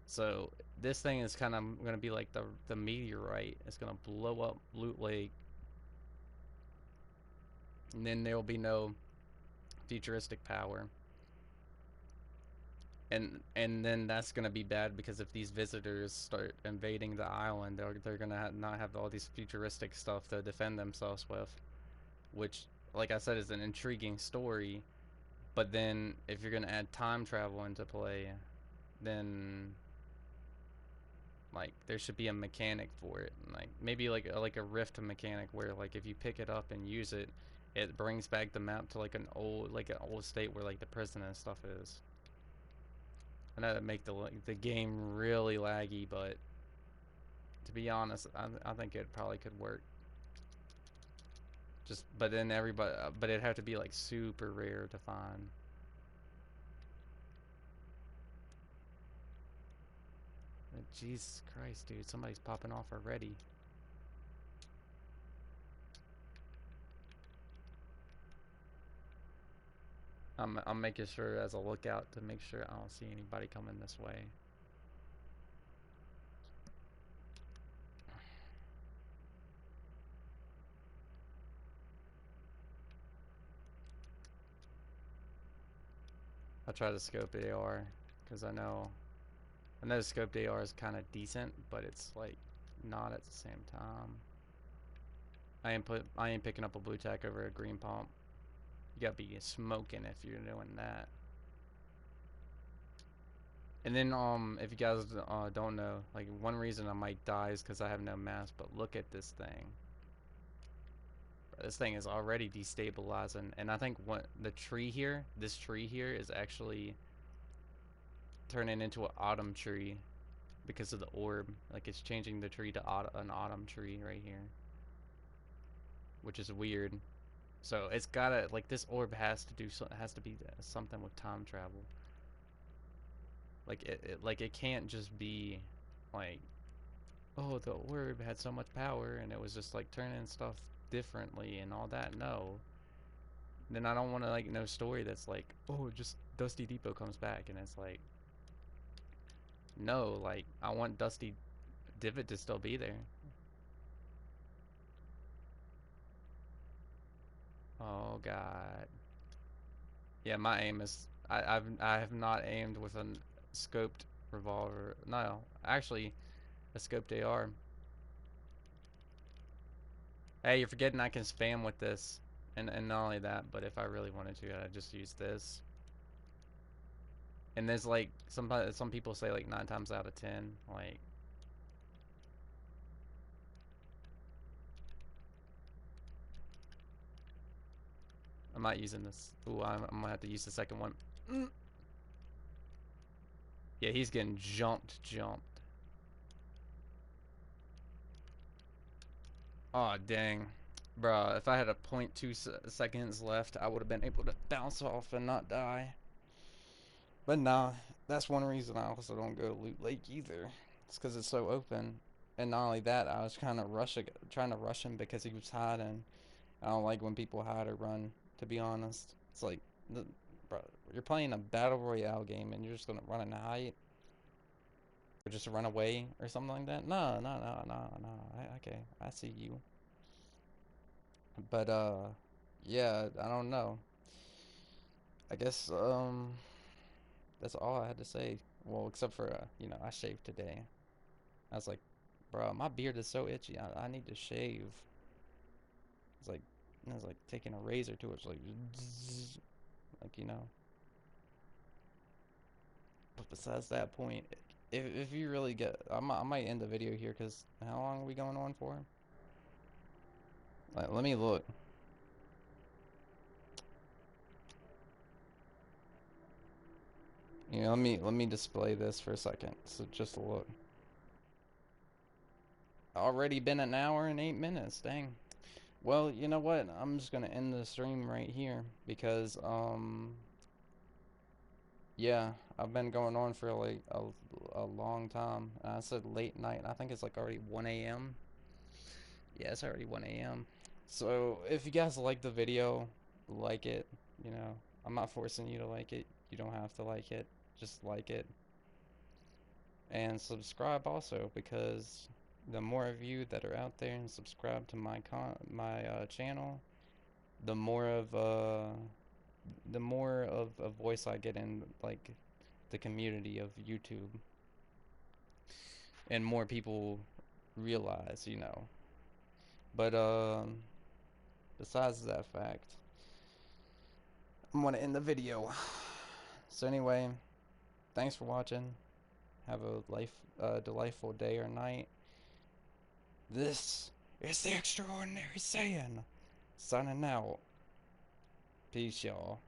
So this thing is kind of gonna be like the meteorite. It's gonna blow up Loot Lake, and then there will be no futuristic power. And then that's gonna be bad because if these visitors start invading the island, they're gonna not have all these futuristic stuff to defend themselves with, which, like I said, is an intriguing story. But then if you're gonna add time travel into play, then like there should be a mechanic for it, like maybe like a rift mechanic where like if you pick it up and use it, it brings back the map to like an old state where like the prison and stuff is. And that'd make the game really laggy, but to be honest, I think it probably could work. Just, but then everybody, but it'd have to be like super rare to find. Jesus Christ, dude, somebody's popping off already. I'm making sure as a lookout to make sure I don't see anybody coming this way. I'll try to scope AR because I know scoped AR is kind of decent, but it's like not at the same time. I ain't picking up a blue tack over a green pump. You gotta be smoking if you're doing that. And then if you guys don't know, like one reason I might die is because I have no mask. But look at this thing. This thing is already destabilizing, and I think what the tree here, this tree here, is actually turning into an autumn tree because of the orb. Like it's changing the tree to an autumn tree right here, which is weird. So it's gotta like this orb has to do has to be something with time travel. Like like it can't just be like, oh, the orb had so much power and it was just like turning stuff differently and all that. No, then I don't want to like no story that's like, oh, just Dusty Depot comes back and it's like, no, like I want Dusty Divot to still be there. Oh God. Yeah, my aim is I have not aimed with a scoped revolver. No, actually, a scoped AR. Hey, you're forgetting I can spam with this, and not only that, but if I really wanted to, I'd just use this. And there's like some people say like 9 times out of 10, like I'm not using this. Ooh, I'm gonna have to use the second one. Yeah, he's getting jumped. Oh dang, bruh. If I had a .2 seconds left, I would have been able to bounce off and not die. But nah, that's one reason I also don't go to Loot Lake either. It's because it's so open. And not only that, I was kind of trying to rush him because he was hiding. I don't like when people hide or run, to be honest. It's like, bro, you're playing a battle royale game and you're just gonna run and hide or just run away or something like that. No, no, no, no, no. Okay, I see you. But yeah, I don't know. I guess that's all I had to say. Well, except for I shaved today. I was like, bro, my beard is so itchy. I need to shave. It's like I was like taking a razor to it. It's like, zzz, like But besides that point, if you really get, I might end the video here because how long are we going on for? Like, let me look. Let me display this for a second. So just look. Already been an hour and 8 minutes. Dang. Well, you know what? I'm just gonna end the stream right here because yeah, I've been going on for like a long time. And I said late night. I think it's like already 1 a.m. Yeah, it's already 1 a.m. So if you guys like the video, like it. You know, I'm not forcing you to like it. You don't have to like it. Just like it. And subscribe also because the more of you that are out there and subscribe to my channel, the more of a voice I get in like the community of YouTube, and more people realize. But besides that fact, I'm gonna end the video. So anyway, thanks for watching. Have a delightful day or night. This is the Extraordinary Saiyan. Signing out. Peace, y'all.